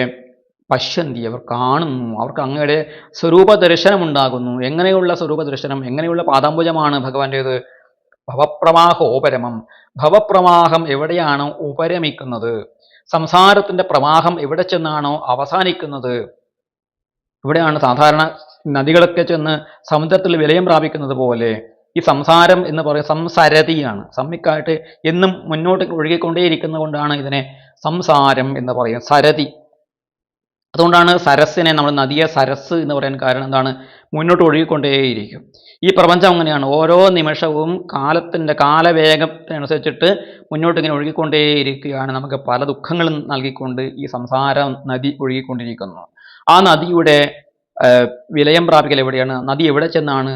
പശ്യന്തി, അവർ കാണുന്നു, അവർക്ക് അങ്ങയുടെ സ്വരൂപ ദർശനമുണ്ടാകുന്നു. എങ്ങനെയുള്ള സ്വരൂപ ദർശനം, എങ്ങനെയുള്ള പാദാംബുജമാണ് ഭഗവാന്റേത്? ഭവപ്രവാഹോപരമം, ഭവപ്രവാഹം എവിടെയാണോ ഉപരമിക്കുന്നത്, സംസാരത്തിന്റെ പ്രവാഹം എവിടെ ചെന്നാണോ അവസാനിക്കുന്നത്, ഇവിടെയാണ് സാധാരണ നദികളൊക്കെ ചെന്ന് സമുദ്രത്തിൽ വിലയം പ്രാപിക്കുന്നത് പോലെ ഈ സംസാരം എന്ന് പറയുന്നത് സംസരതിയാണ്. സമ്മിക്കായിട്ട് എന്നും മുന്നോട്ട് ഒഴുകിക്കൊണ്ടേയിരിക്കുന്നത് കൊണ്ടാണ് ഇതിനെ സംസാരം എന്ന് പറയുന്നത്, സരതി. അതുകൊണ്ടാണ് സരസ്സിനെ നമ്മൾ നദിയെ സരസ് എന്ന് പറയാൻ കാരണം എന്താണ്? മുന്നോട്ട് ഒഴുകിക്കൊണ്ടേയിരിക്കും. ഈ പ്രപഞ്ചം അങ്ങനെയാണ്, ഓരോ നിമിഷവും കാലവേഗത്തിനനുസരിച്ചിട്ട് മുന്നോട്ട് ഇങ്ങനെ ഒഴുകിക്കൊണ്ടേയിരിക്കുകയാണ്. നമുക്ക് പല ദുഃഖങ്ങളും നൽകിക്കൊണ്ട് ഈ സംസാര നദി ഒഴുകിക്കൊണ്ടിരിക്കുന്നു. ആ നദിയുടെ വിലയം പ്രാപിക്കൽ എവിടെയാണ്? നദി എവിടെ ചെന്നാണ്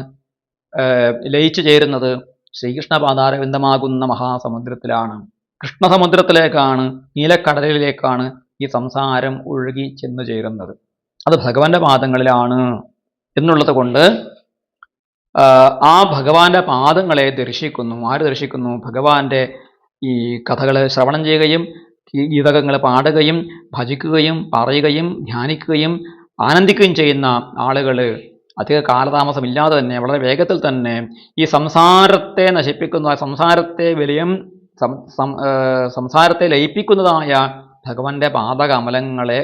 ലയിച്ചു ചേരുന്നത്? ശ്രീകൃഷ്ണ പാദാരവിന്ദമാകുന്ന മഹാസമുദ്രത്തിലാണ്, കൃഷ്ണസമുദ്രത്തിലേക്കാണ്, നീലക്കടലിലേക്കാണ് ഈ സംസാരം ഒഴുകി ചെന്നു ചേരുന്നത്. അത് ഭഗവാന്റെ പാദങ്ങളിലാണ് എന്നുള്ളത് കൊണ്ട് ആ ഭഗവാന്റെ പാദങ്ങളെ ദർശിക്കുന്നു. ആര് ദർശിക്കുന്നു? ഭഗവാന്റെ ഈ കഥകൾ ശ്രവണം ചെയ്യുകയും ഗീതകങ്ങൾ പാടുകയും ഭജിക്കുകയും പറയുകയും ധ്യാനിക്കുകയും ആനന്ദിക്കുകയും ചെയ്യുന്ന ആളുകൾ അധിക കാലതാമസമില്ലാതെ തന്നെ വളരെ വേഗത്തിൽ തന്നെ ഈ സംസാരത്തെ നശിപ്പിക്കുന്ന, സംസാരത്തെ സംസാരത്തെ ലയിപ്പിക്കുന്നതായ ഭഗവാന്റെ പാദകമലങ്ങളെ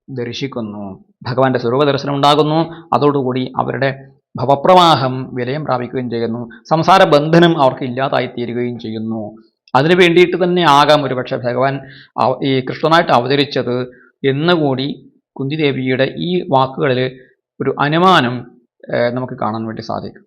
ദർശിക്കുന്നു. ഭഗവാന്റെ സ്വരൂപ ദർശനം ഉണ്ടാകുന്നു. അതോടുകൂടി അവരുടെ ഭവപ്രവാഹം വിലയം പ്രാപിക്കുകയും ചെയ്യുന്നു. സംസാര ബന്ധനം അവർക്ക് ഇല്ലാതായിത്തീരുകയും ചെയ്യുന്നു. അതിനു വേണ്ടിയിട്ട് തന്നെ ആകാം ഒരുപക്ഷെ ഭഗവാൻ ഈ കൃഷ്ണനായിട്ട് അവതരിച്ചത് എന്നുകൂടി കുന്തിദേവിയുടെ ഈ വാക്കുകളിൽ ഒരു അനുമാനം നമുക്ക് കാണാൻ വേണ്ടി സാധിക്കും.